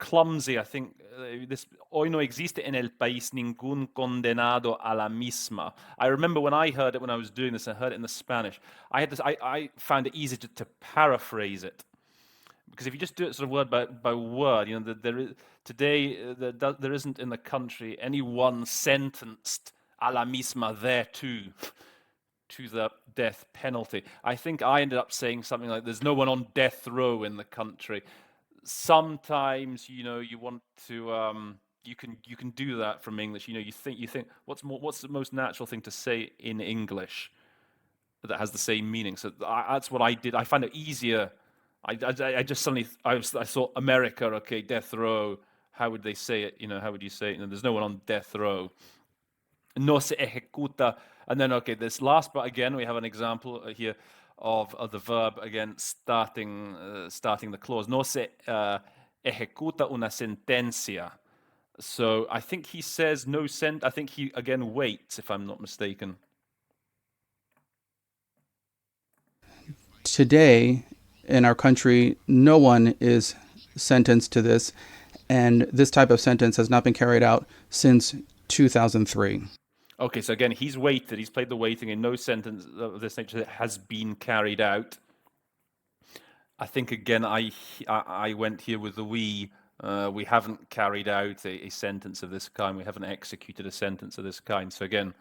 clumsy, I think. This hoy no existe en el país ningún condenado a la misma. I remember when I heard it when I was doing this, I heard it in the Spanish. I found it easy to paraphrase it. Because if you just do it sort of word by word, you know, today there isn't in the country anyone sentenced a la misma thereto to the death penalty. I think I ended up saying something like, "There's no one on death row in the country." Sometimes, you know, you want to you can do that from English. You know, you think what's the most natural thing to say in English that has the same meaning. So that's what I did. I find it easier. I just suddenly I thought America, okay, death row. How would they say it? You know, how would you say it? You know, there's no one on death row. No se ejecuta. And then, okay, this last part again, we have an example here of the verb again starting the clause. No se ejecuta una sentencia. So I think he says no I think he again waits, if I'm not mistaken. Today, in our country, no one is sentenced to this, and this type of sentence has not been carried out since 2003. Okay, so again, he's waited. He's played the waiting, and no sentence of this nature has been carried out. I think again, I went here with the we. We haven't carried out a sentence of this kind. We haven't executed a sentence of this kind. So again,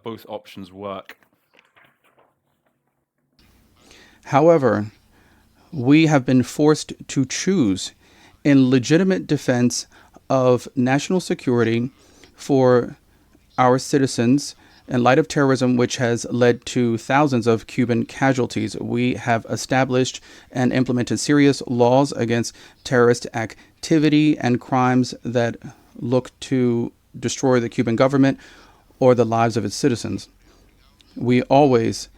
both options work. However, we have been forced to choose in legitimate defense of national security for our citizens in light of terrorism, which has led to thousands of Cuban casualties. We have established and implemented serious laws against terrorist activity and crimes that look to destroy the Cuban government or the lives of its citizens. We always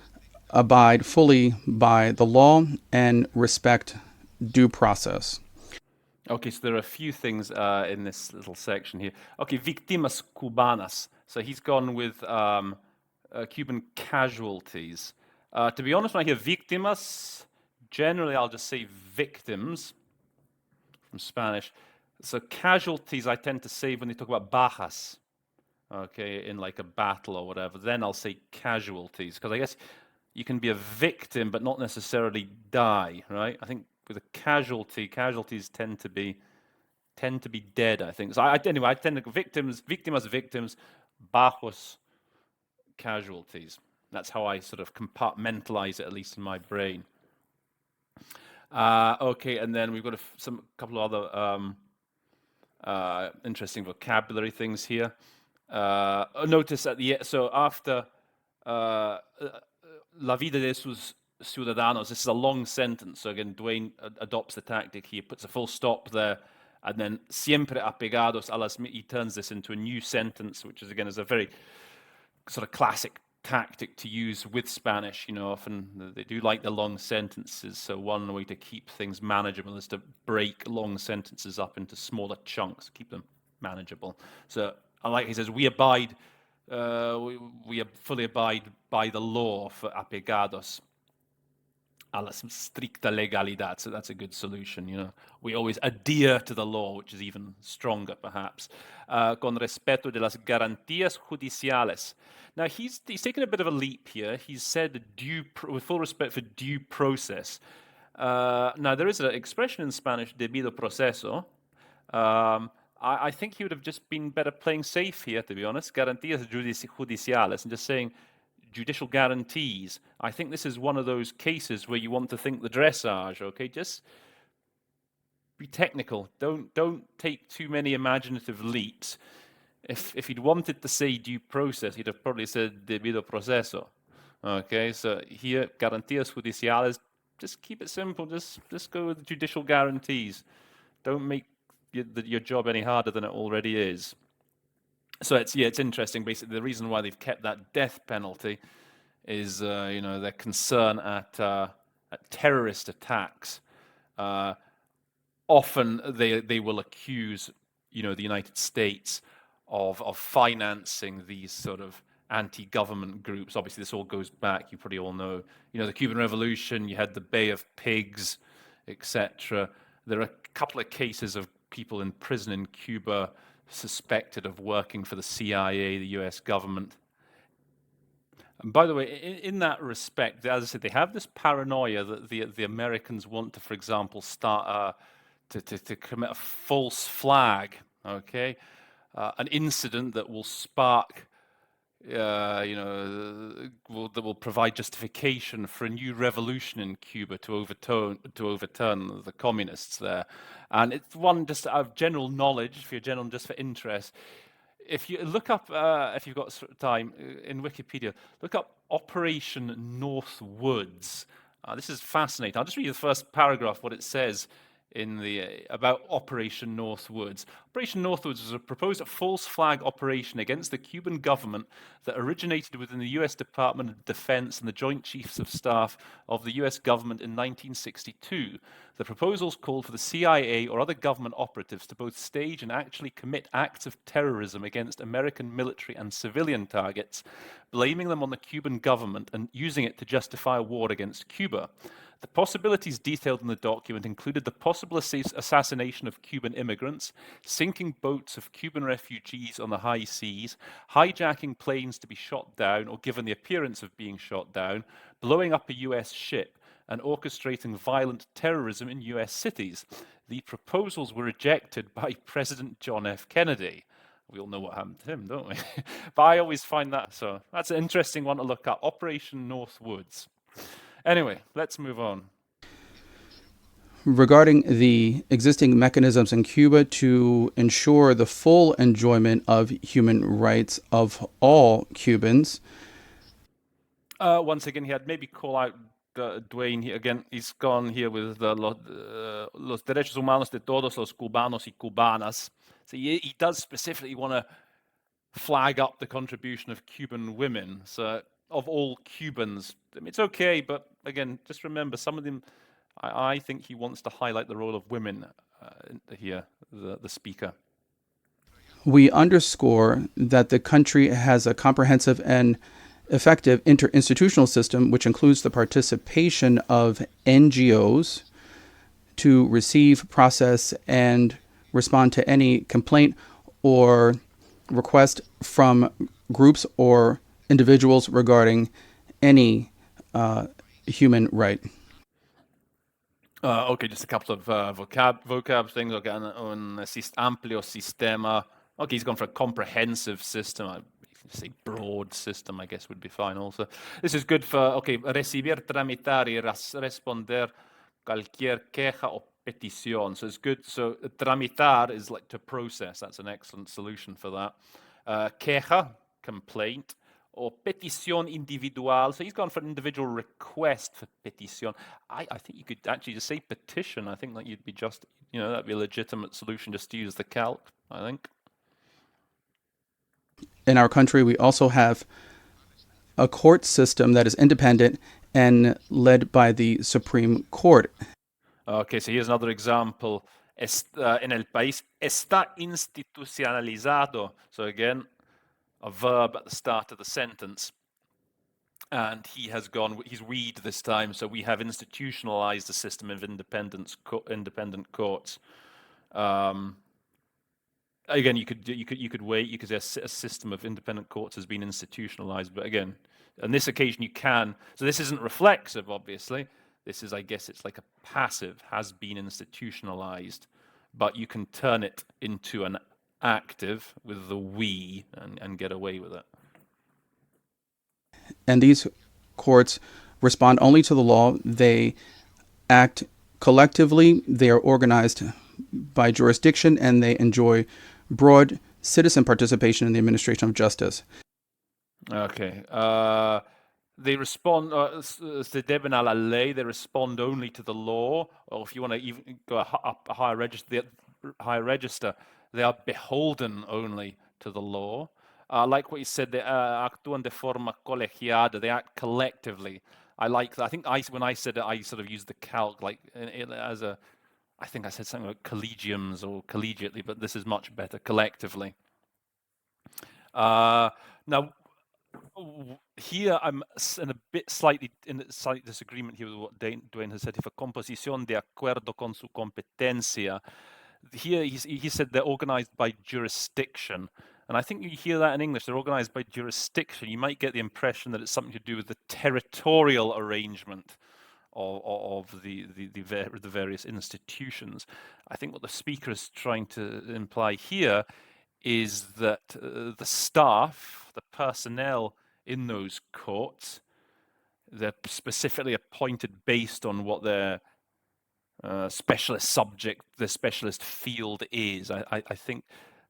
abide fully by the law and respect due process. Okay, so there are a few things in this little section here. Okay, víctimas cubanas. So he's gone with Cuban casualties. To be honest, when I hear víctimas, generally I'll just say victims from Spanish. So casualties I tend to say when they talk about bajas, okay, in like a battle or whatever. Then I'll say casualties, because I guess you can be a victim but not necessarily die, right? I think with a casualty, casualties tend to be dead, I think. So anyway, I tend to victims, bajos, casualties. That's how I sort of compartmentalize it, at least in my brain. Okay, and then we've got a couple of other interesting vocabulary things here. Notice at the so after la vida de sus ciudadanos, this is a long sentence. So again, Dwayne adopts the tactic. He puts a full stop there, and then siempre apegados a las. He turns this into a new sentence, which is again is a very sort of classic tactic to use with Spanish. You know, often they do like the long sentences. So one way to keep things manageable is to break long sentences up into smaller chunks, keep them manageable. So, like he says, we abide. We fully abide by the law for apegados a la stricta legalidad. So that's a good solution. You know, we always adhere to the law, which is even stronger, perhaps. Con respeto de las garantías judiciales. Now he's taken a bit of a leap here. He's said with full respect for due process. Now there is an expression in Spanish, debido proceso. I think he would have just been better playing safe here, to be honest. Garantías judiciales, and just saying judicial guarantees. I think this is one of those cases where you want to think the dressage, okay? Just be technical. Don't take too many imaginative leaps. If he'd wanted to say due process, he'd have probably said debido proceso. Okay, so here, garantías judiciales, just keep it simple. Just go with judicial guarantees. Don't make your job any harder than it already is. So it's interesting. Basically, the reason why they've kept that death penalty is their concern at terrorist attacks. Often they will accuse the United States of financing these sort of anti-government groups. Obviously, this all goes back. You probably all know. The Cuban Revolution. You had the Bay of Pigs, etc. There are a couple of cases of people in prison in Cuba suspected of working for the CIA, the US government. And by the way, in that respect, as I said, they have this paranoia that the Americans want to, for example, start to commit a false flag, okay, an incident that will spark, that will provide justification for a new revolution in Cuba to overturn the communists there. And it's one just out of general knowledge, just for interest. If you look up, if you've got time in Wikipedia, look up Operation Northwoods. This is fascinating. I'll just read the first paragraph, what it says in the about Operation Northwoods. Operation Northwoods was a proposed false flag operation against the Cuban government that originated within the U.S. Department of Defense and the Joint Chiefs of Staff of the U.S. government in 1962. The proposals called for the CIA or other government operatives to both stage and actually commit acts of terrorism against American military and civilian targets, blaming them on the Cuban government and using it to justify a war against Cuba. The possibilities detailed in the document included the possible assassination of Cuban immigrants, sinking boats of Cuban refugees on the high seas, hijacking planes to be shot down or given the appearance of being shot down, blowing up a US ship, and orchestrating violent terrorism in US cities. The proposals were rejected by President John F. Kennedy. We all know what happened to him, don't we? But I always find that, so that's an interesting one to look at, Operation Northwoods. Anyway, let's move on. Regarding the existing mechanisms in Cuba to ensure the full enjoyment of human rights of all Cubans. Once again, he had maybe call out Dwayne here again. He's gone here with los derechos humanos de todos los cubanos y cubanas. So he does specifically want to flag up the contribution of Cuban women. So of all Cubans, I mean, it's okay, but again, just remember some of them. I think he wants to highlight the role of women here, the speaker. We underscore that the country has a comprehensive and effective interinstitutional system, which includes the participation of NGOs to receive, process, and respond to any complaint or request from groups or individuals regarding any human right. Okay, just a couple of vocab things. Okay, un amplio sistema. Okay, he's gone for a comprehensive system. You can say broad system, I guess, would be fine also. This is good for, okay, recibir, tramitar y responder cualquier queja o petición. So it's good. So tramitar is like to process. That's an excellent solution for that. Queja, complaint. Or petición individual. So he's gone for an individual request for petición. I think you could actually just say petition. I think that you'd be just, that'd be a legitimate solution just to use the calc, I think. In our country, we also have a court system that is independent and led by the Supreme Court. Okay, so here's another example. En el país está institucionalizado. So again, a verb at the start of the sentence. And he's weed this time, so we have institutionalized a system of independent courts. Again, you could wait. You could say a system of independent courts has been institutionalized, but again, on this occasion you can. So this isn't reflexive, obviously. This is, I guess, it's like a passive, has been institutionalized, but you can turn it into an active with the we and get away with it. And these courts respond only to the law. They act collectively. They are organized by jurisdiction, and they enjoy broad citizen participation in the administration of justice. Okay. They respond, se deben a la ley, they respond only to the law, or if you want to even go up a higher register, they are beholden only to the law. Like what you said, they actúan de forma colegiada, they act collectively. I like that. I think when I said it, I sort of used the calc like as a, I think I said something like collegiums or collegiately, but this is much better, collectively. Now, here I'm in a slight disagreement here with what Dwayne has said. If a composición de acuerdo con su competencia, here he said they're organized by jurisdiction. And I think you hear that in English, they're organized by jurisdiction. You might get the impression that it's something to do with the territorial arrangement of the various institutions. I think what the speaker is trying to imply here is that the staff, the personnel in those courts, they're specifically appointed based on what their specialist subject, the specialist field is. I think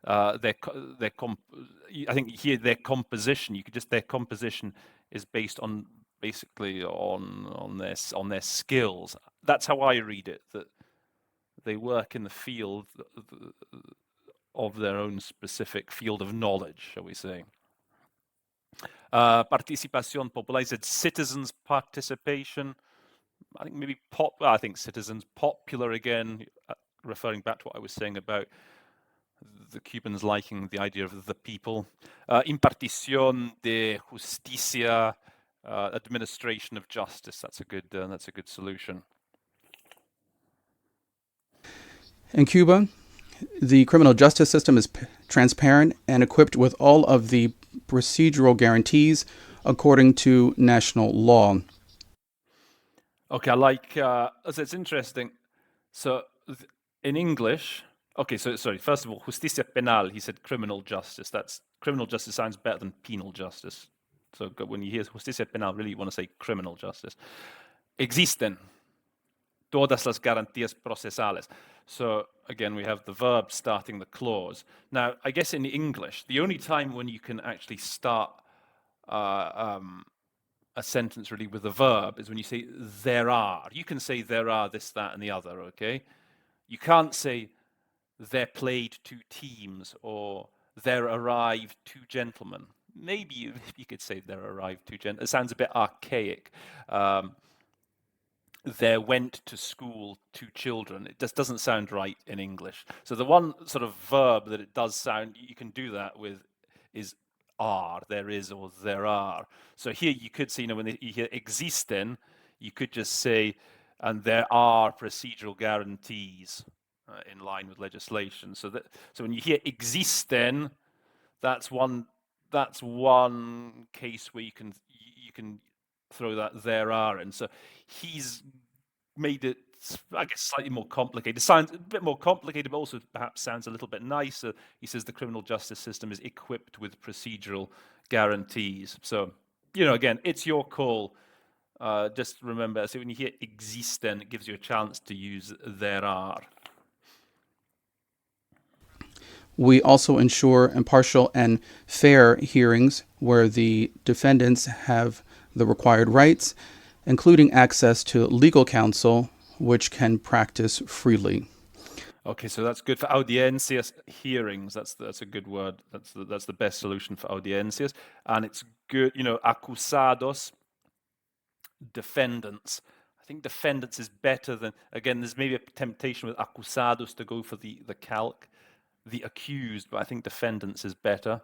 I think here their composition. Their composition is based on basically on their skills. That's how I read it. That they work in the field of their own specific field of knowledge, shall we say. Participación popular, I said citizens' participation. I think maybe I think citizens, popular again, referring back to what I was saying about the Cubans liking the idea of the people. Impartición de justicia, administration of justice. That's a good solution. In Cuba, the criminal justice system is transparent and equipped with all of the procedural guarantees according to national law. Okay, I like, so it's interesting. So in English, okay, so sorry, first of all, justicia penal, he said criminal justice. That's criminal justice sounds better than penal justice. So when you hear justicia penal, really you want to say criminal justice. Existen todas las garantías procesales. So again, we have the verb starting the clause. Now, I guess in English, the only time when you can actually start a sentence really with a verb is when you say there are. You can say there are this, that, and the other, okay? You can't say there played two teams or there arrived two gentlemen. Maybe you could say there arrived two gentlemen. It sounds a bit archaic. There went to school two children. It just doesn't sound right in English. So the one sort of verb that it does sound, you can do that with, is are, there is, or there are. So here you could see, when you hear existen, you could just say, and there are procedural guarantees in line with legislation. So when you hear existen, that's one case where you can throw that there are in. So he's made it, I guess, slightly more complicated. It sounds a bit more complicated, but also perhaps sounds a little bit nicer. He says the criminal justice system is equipped with procedural guarantees. So, again, it's your call. Just remember, so when you hear existen, it gives you a chance to use there are. We also ensure impartial and fair hearings where the defendants have the required rights, including access to legal counsel, which can practice freely. Okay, so that's good for audiencias, hearings. That's a good word. That's the best solution for audiencias, and it's good. Acusados, defendants. I think defendants is better than. Again, there's maybe a temptation with acusados to go for the calc, the accused, but I think defendants is better.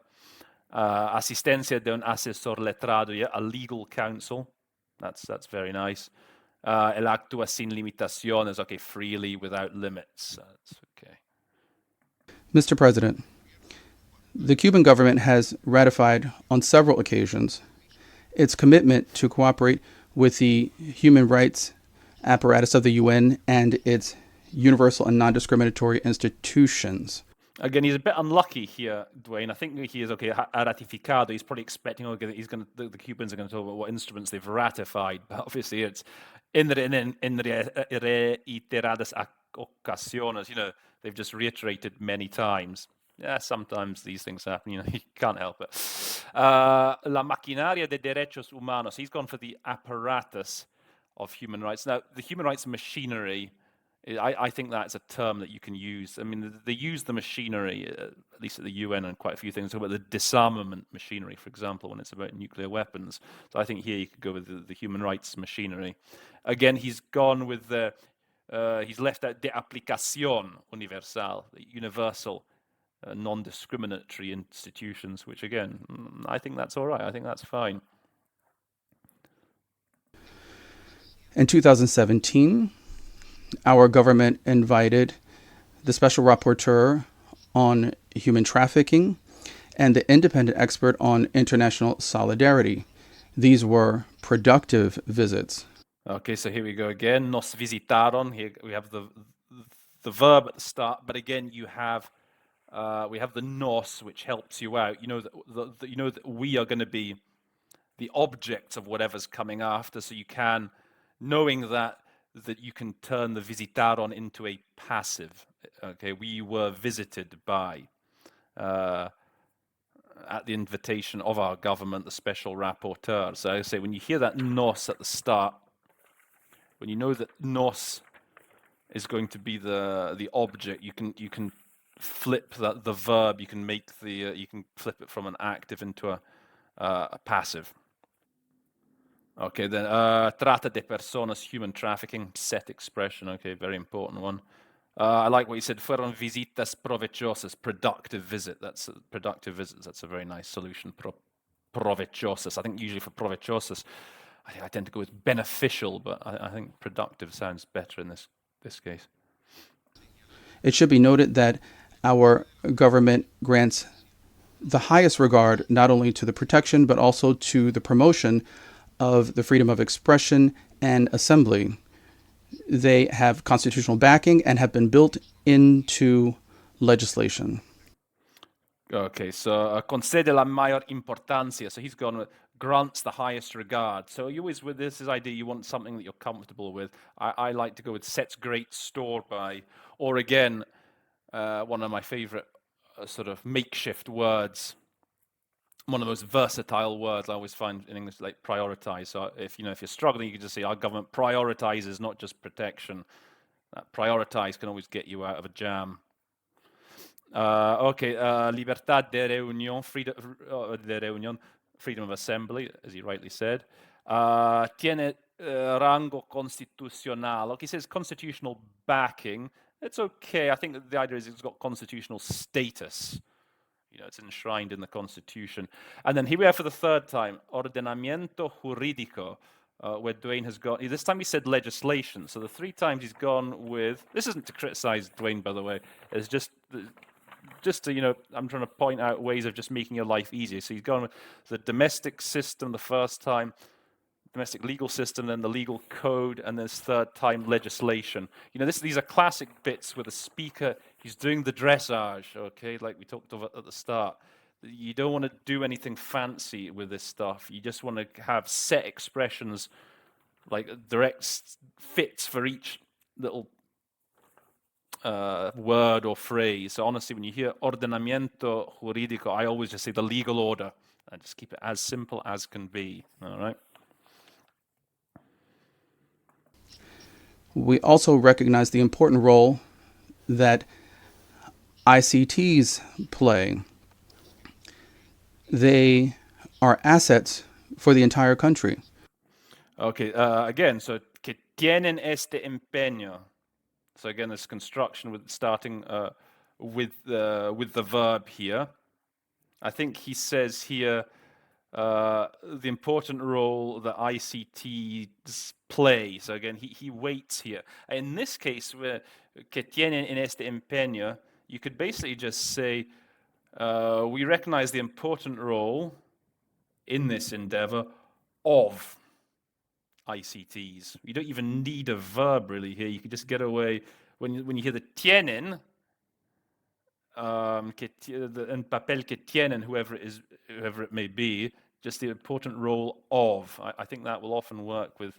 Asistencia de un asesor letrado, a legal counsel. That's very nice. El actúa sin limitaciones, okay, freely, without limits. That's okay. Mr. President, the Cuban government has ratified on several occasions its commitment to cooperate with the human rights apparatus of the UN and its universal and non-discriminatory institutions. Again, he's a bit unlucky here, Dwayne. I think he is okay. Ratificado. He's probably expecting the Cubans are going to talk about what instruments they've ratified, but obviously it's in reiteradas ocasiones. They've just reiterated many times. Yeah, sometimes these things happen. You can't help it. La maquinaria de derechos humanos. He's gone for the apparatus of human rights. Now, the human rights machinery. I think that's a term that you can use. I mean, they use the machinery, at least at the UN, and quite a few things. Talk about the disarmament machinery, for example, when it's about nuclear weapons. So I think here you could go with the human rights machinery. Again, he's gone with he's left out de aplicación universal, the universal, non-discriminatory institutions, which again, I think that's all right. I think that's fine. In 2017, our government invited the Special Rapporteur on Human Trafficking, and the independent expert on international solidarity. These were productive visits. Okay, so here we go again. Nos visitaron. Here we have the verb at the start, but again we have the nos, which helps you out. You know that we are going to be the object of whatever's coming after, so you can, knowing that you can turn the visitaron into a passive. Okay, we were visited by. At the invitation of our government, the special rapporteur. So I say, when you hear that nos at the start, when you know that nos is going to be the object, you can flip the verb. You can make you can flip it from an active into a passive. Okay, then trata de personas, human trafficking, set expression. Okay, very important one. I like what you said. Fueron visitas provechosas, productive visit. That's productive visits. That's a very nice solution. Provechosas. I think usually for provechosas, I tend to go with beneficial, but I think productive sounds better in this case. It should be noted that our government grants the highest regard not only to the protection but also to the promotion of the freedom of expression and assembly. They have constitutional backing and have been built into legislation. Okay, so concede la mayor importancia. So he's gone with grants the highest regard. So you always, with this idea, you want something that you're comfortable with. I like to go with sets great store by, or again, one of my favorite sort of makeshift words. One of the most versatile words I always find in English, like prioritize. So if you're struggling, you can just say our government prioritizes not just protection. That prioritize can always get you out of a jam. Okay, libertad de reunión, freedom of assembly, as he rightly said. Tiene rango constitucional. Okay, he says constitutional backing. It's okay. I think the idea is it's got constitutional status. It's enshrined in the Constitution. And then here we are for the third time, ordenamiento jurídico, where Dwayne has gone. This time he said legislation. So the three times he's gone with, this isn't to criticize Dwayne, by the way, it's just to, I'm trying to point out ways of just making your life easier. So he's gone with the domestic system the first time, domestic legal system, then the legal code, and this third time legislation. These are classic bits where the speaker, he's doing the dressage, okay, like we talked about at the start. You don't want to do anything fancy with this stuff. You just want to have set expressions, like direct fits for each little word or phrase. So honestly, when you hear ordenamiento jurídico, I always just say the legal order, and just keep it as simple as can be, all right? We also recognize the important role that ICTs play. They are assets for the entire country. Okay, again, so que tienen este empeño. So again, this construction starting with the verb here. I think he says here the important role that ICTs play. So again, he waits here. In this case, where que tienen en este empeño, you could basically just say, we recognize the important role in this endeavor of ICTs. You don't even need a verb really here. You can just get away when you hear the tienen, en papel que tienen, whoever it may be, just the important role of. I think that will often work with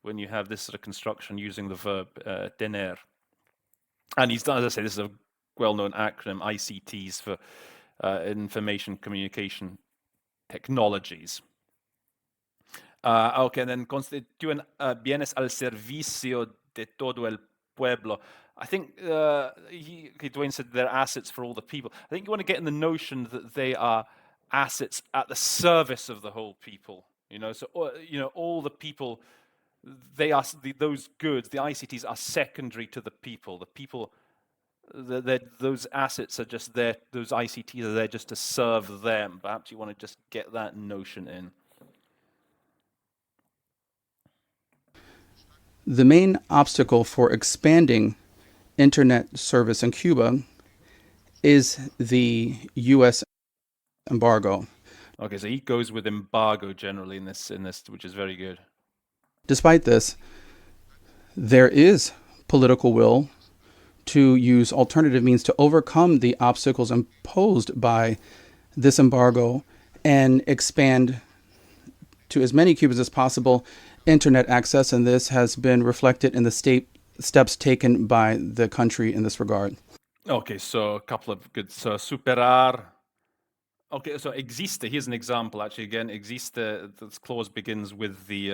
when you have this sort of construction using the verb tener. And he's done, as I say, this is a well-known acronym, ICTs, for information communication technologies. Okay, and then constituyen bienes al servicio de todo el pueblo. I think Dwayne said they're assets for all the people. I think you want to get in the notion that they are assets at the service of the whole people. So all the people, they are those goods. The ICTs are secondary to the people. The people, those assets are just there. Those ICTs are there just to serve them. Perhaps you want to just get that notion in. The main obstacle for expanding internet service in Cuba is the U.S. embargo. Okay, so he goes with embargo generally in this, which is very good. Despite this, there is political will to use alternative means to overcome the obstacles imposed by this embargo and expand to as many Cubans as possible internet access, and this has been reflected in the steps taken by the country in this regard. Okay, so a couple of good. So superar. Okay, so existe. Here's an example. Actually, again, existe. This clause begins with the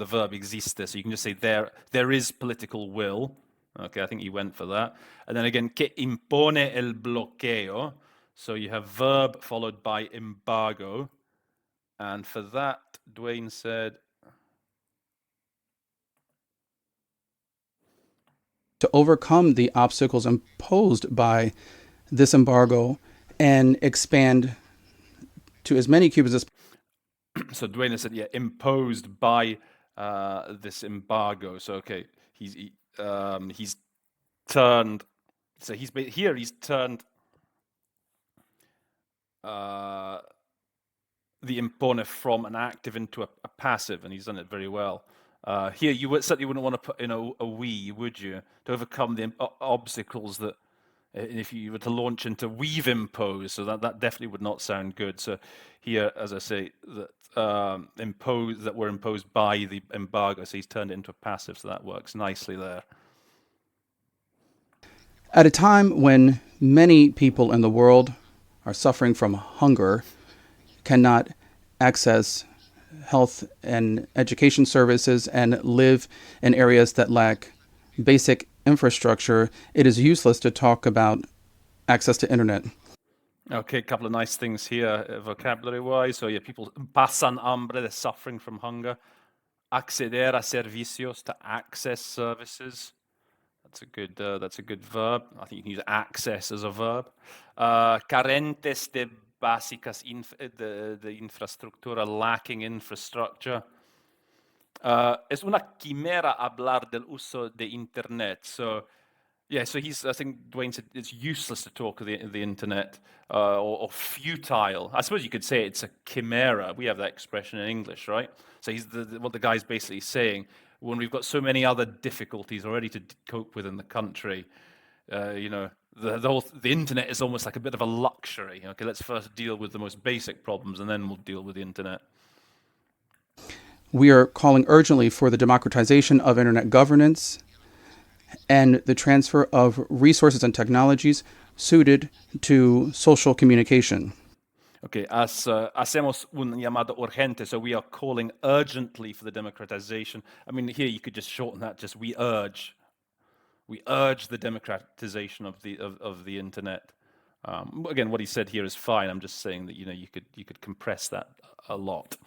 verb existe. So you can just say there is political will. Okay, I think you went for that. And then again, que impone el bloqueo. So you have verb followed by embargo. And for that, Dwayne said, to overcome the obstacles imposed by this embargo and expand to as many Cubans as so Dwayne has said, yeah, imposed by this embargo. So okay, he's turned. So he's turned the impone from an active into a passive, and he's done it very well. Here, you certainly wouldn't want to put in a we, would you, to overcome the obstacles that, if you were to launch into we've imposed, so that definitely would not sound good. So here, as I say, that were imposed by the embargo, so he's turned it into a passive, so that works nicely there. At a time when many people in the world are suffering from hunger, cannot access health and education services, and live in areas that lack basic infrastructure, it is useless to talk about access to internet. Okay, a couple of nice things here, vocabulary-wise. So yeah, people pasan hambre, they're suffering from hunger. Acceder a servicios, to access services. That's a good verb. I think you can use access as a verb. Carentes de básicas, the infraestructura, lacking infrastructure. Es una quimera hablar del uso de internet. So, yeah, so I think Dwayne said it's useless to talk of the internet, or futile. I suppose you could say it's a chimera. We have that expression in English, right? So what the guy's basically saying, when we've got so many other difficulties already to cope with in the country, the internet is almost like a bit of a luxury. Okay, let's first deal with the most basic problems, and then we'll deal with the internet. We are calling urgently for the democratization of internet governance and the transfer of resources and technologies suited to social communication. Okay, hacemos un llamado urgente, so we are calling urgently for the democratization. I mean, here you could just shorten that, just we urge the democratization of the internet. Again, what he said here is fine. I'm just saying that you could compress that a lot.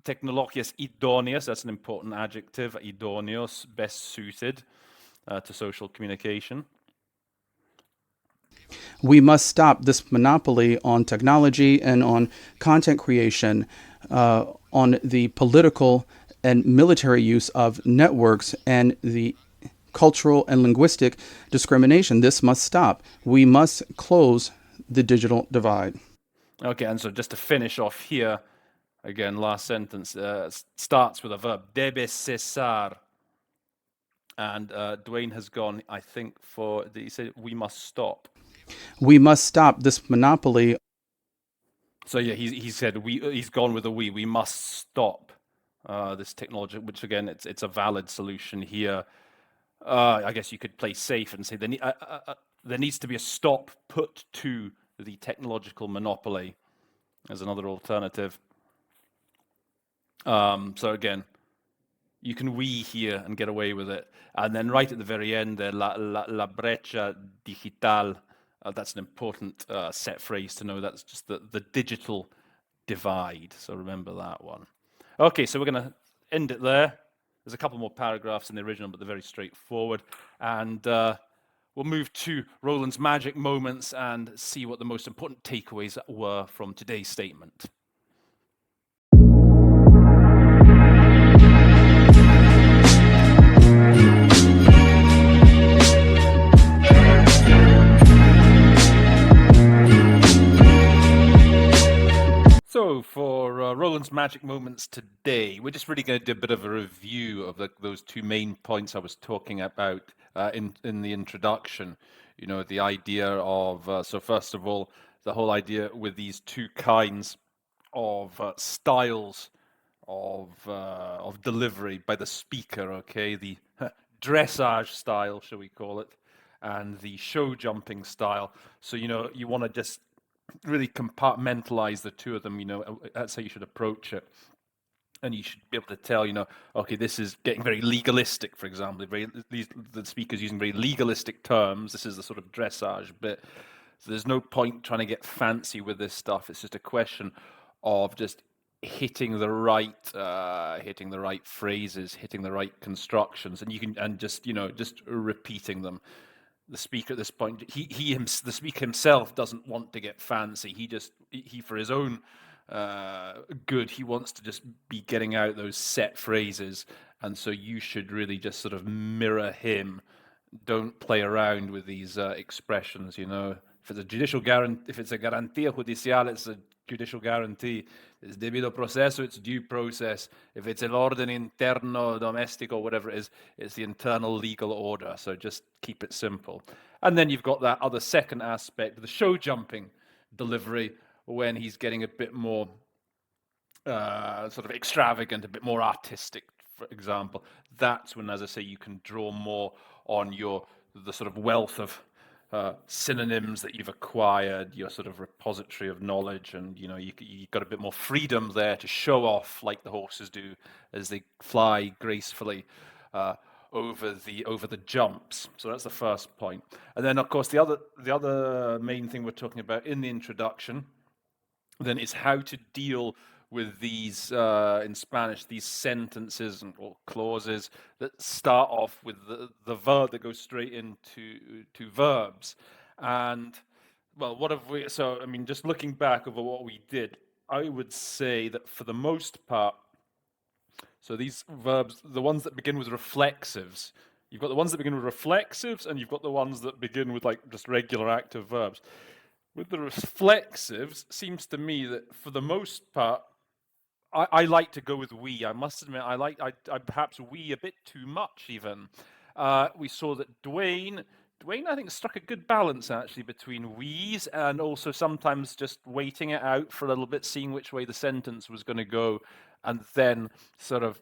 Technologias idóneas, that's an important adjective. Idóneos, best suited to social communication. We must stop this monopoly on technology and on content creation, on the political and military use of networks, and the cultural and linguistic discrimination. This must stop. We must close the digital divide. Okay, and so just to finish off here, again, last sentence starts with a verb, debe cesar. And Dwayne has gone, I think, he said we must stop. We must stop this monopoly. So yeah, he said he's gone with a we. We must stop this technology, which again, it's a valid solution here. I guess you could play safe and say there needs to be a stop put to the technological monopoly as another alternative. So again, you can we here and get away with it. And then right at the very end there, la brecha digital. That's an important set phrase to know. That's just the digital divide. So remember that one. Okay, so we're going to end it there. There's a couple more paragraphs in the original, but they're very straightforward. And we'll move to Roland's magic moments and see what the most important takeaways were from today's statement. So for Roland's Magic Moments today, we're just really going to do a bit of a review of those two main points I was talking about in the introduction. You know, the idea of, so first of all, the whole idea with these two kinds of styles of delivery by the speaker, okay? The dressage style, shall we call it, and the show jumping style. So, you know, you want to just really compartmentalize the two of them, you know, that's how you should approach it. And you should be able to tell, you know, okay, this is getting very legalistic, for example. The speaker's using very legalistic terms. This is the sort of dressage bit. So there's no point trying to get fancy with this stuff. It's just a question of just hitting the right phrases, hitting the right constructions, and you can, and just, you know, just repeating them. The speaker at this point, the speaker himself doesn't want to get fancy. He for his own good, he wants to just be getting out those set phrases, and so you should really just sort of mirror him. Don't play around with these expressions, you know. If it's a judicial guarantee, if it's a garantía judicial, it's a judicial guarantee. If it's debido proceso, it's due process. If it's el orden interno domestico, whatever it is, it's the internal legal order. So just keep it simple. And then you've got that other second aspect, the show jumping delivery, when he's getting a bit more sort of extravagant, a bit more artistic, for example. That's when, as I say, you can draw more on the sort of wealth of synonyms that you've acquired, your sort of repository of knowledge, and you know you've got a bit more freedom there to show off, like the horses do as they fly gracefully over the jumps. So that's the first point. And then, of course, the other main thing we're talking about in the introduction then is how to deal with these, in Spanish, these sentences or clauses that start off with the verb that goes straight into verbs. And, well, what have we, so, I mean, just looking back over what we did, I would say that for the most part, so these verbs, the ones that begin with reflexives, you've got the ones that begin with reflexives, and you've got the ones that begin with like just regular active verbs. With the reflexives, seems to me that for the most part, I like to go with we. I must admit, I perhaps we a bit too much even. We saw that Dwayne, I think, struck a good balance actually between we's and also sometimes just waiting it out for a little bit, seeing which way the sentence was going to go, and then sort of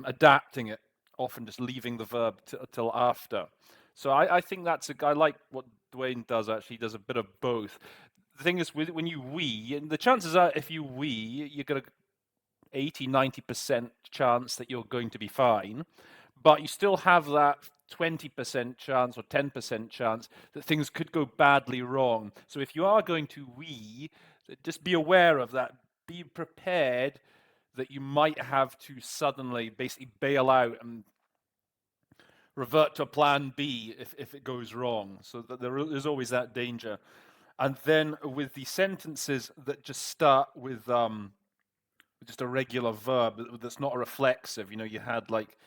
adapting it, often just leaving the verb till after. So I think I like what Dwayne does actually. He does a bit of both. The thing is, when you we, and the chances are if you we, you're going to 80-90% chance that you're going to be fine, but you still have that 20% chance or 10% chance that things could go badly wrong. So if you are going to we, just be aware of that. Be prepared that you might have to suddenly basically bail out and revert to a plan B if it goes wrong. So that there's always that danger. And then with the sentences that just start with just a regular verb that's not a reflexive, you know, you had like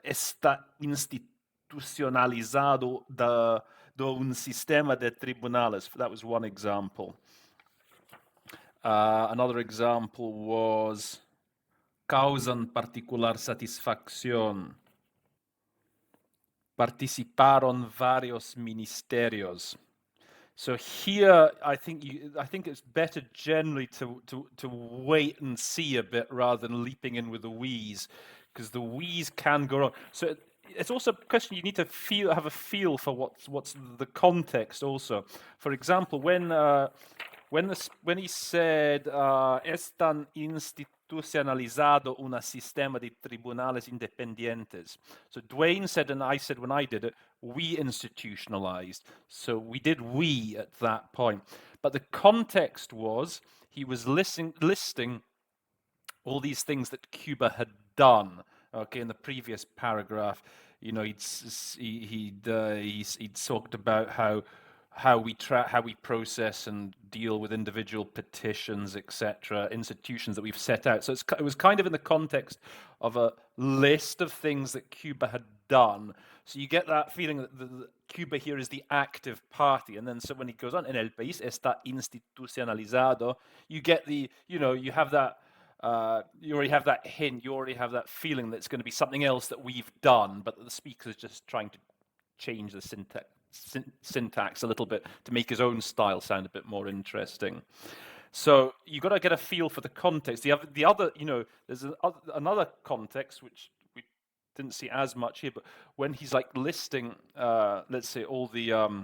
está institucionalizado de un sistema de tribunales. That was one example. Another example was causan particular satisfacción. Participaron varios ministerios. So here, I think it's better generally to wait and see a bit rather than leaping in with the we's, because the we's can go wrong. So it's also a question you need to have a feel for what's the context also. For example, when he said están institucionalizado un sistema de tribunales independientes. So Dwayne said, and I said when I did it, we institutionalized. So we did we at that point. But the context was he was listing all these things that Cuba had done. Okay, in the previous paragraph, you know, he'd talked about how we process and deal with individual petitions, etc., institutions that we've set out. So it was kind of in the context of a list of things that Cuba had done. So you get that feeling that Cuba here is the active party. And then so when he goes on, en el país está institucionalizado, you get the, you have that, you already have that hint, you already have that feeling that it's going to be something else that we've done, but the speaker is just trying to change the syntax a little bit to make his own style sound a bit more interesting. So you've got to get a feel for the context. The other, there's another context which we didn't see as much here, but when he's like listing, let's say all the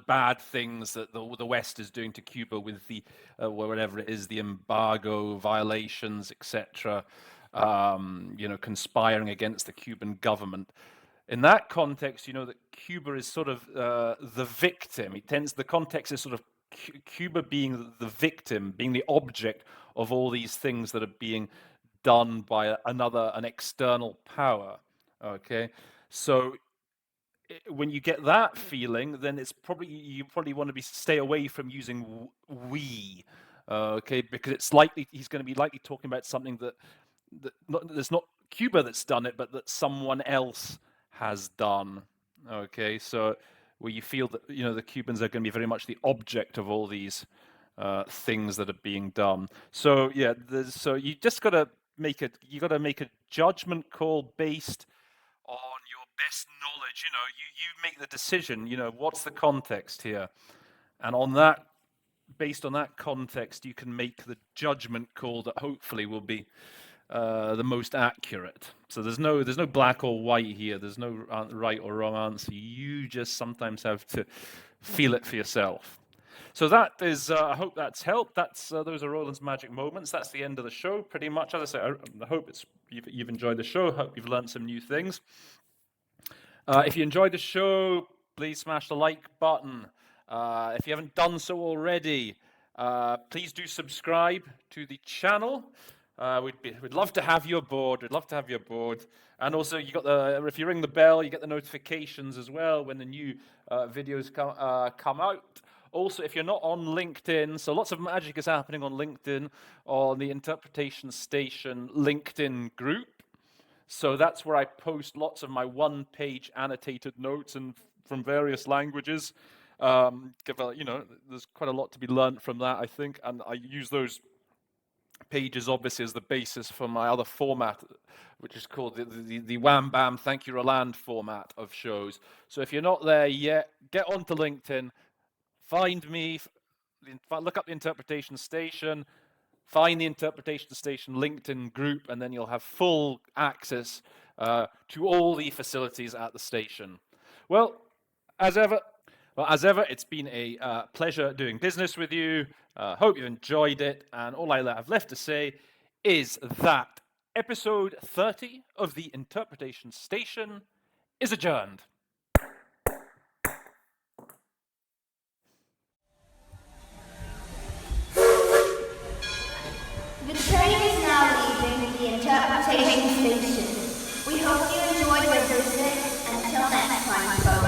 bad things that the West is doing to Cuba with the whatever it is, the embargo violations, etc. Conspiring against the Cuban government. In that context, that Cuba is sort of the victim. The context is sort of Cuba being the victim, being the object of all these things that are being done by an external power. Okay, so when you get that feeling, then you probably want to stay away from using we. Okay, because he's going to be likely talking about something there's not Cuba that's done it, but that someone else has done. Okay, so where you feel that the Cubans are going to be very much the object of all these things that are being done. So yeah, so you just got to make a judgment call based on your best knowledge. You make the decision. What's the context here, and based on that context, you can make the judgment call that hopefully will be the most accurate. So there's no black or white here. There's no right or wrong answer. You just sometimes have to feel it for yourself. So that is, I hope that's helped. Those are Roland's magic moments. That's the end of the show, pretty much. As I say, I hope you've enjoyed the show. Hope you've learned some new things. If you enjoyed the show, please smash the like button. If you haven't done so already, please do subscribe to the channel. We'd love to have you aboard. We'd love to have you aboard. And also, if you ring the bell, you get the notifications as well when the new videos come out. Also, if you're not on LinkedIn, so lots of magic is happening on LinkedIn, on the Interpretation Station LinkedIn group. So that's where I post lots of my one-page annotated notes from various languages. There's quite a lot to be learned from that, I think, and I use those pages obviously as the basis for my other format, which is called the Wham Bam Thank You Roland format of shows. So if you're not there yet, get onto LinkedIn, find me, look up the Interpretation Station, find the Interpretation Station LinkedIn group, and then you'll have full access to all the facilities at the station. Well, as ever, it's been a pleasure doing business with you. Hope you enjoyed it. And all I have left to say is that episode 30 of the Interpretation Station is adjourned. The train is now leaving the Interpretation Station. We hope you enjoyed your visit. Until next time, folks.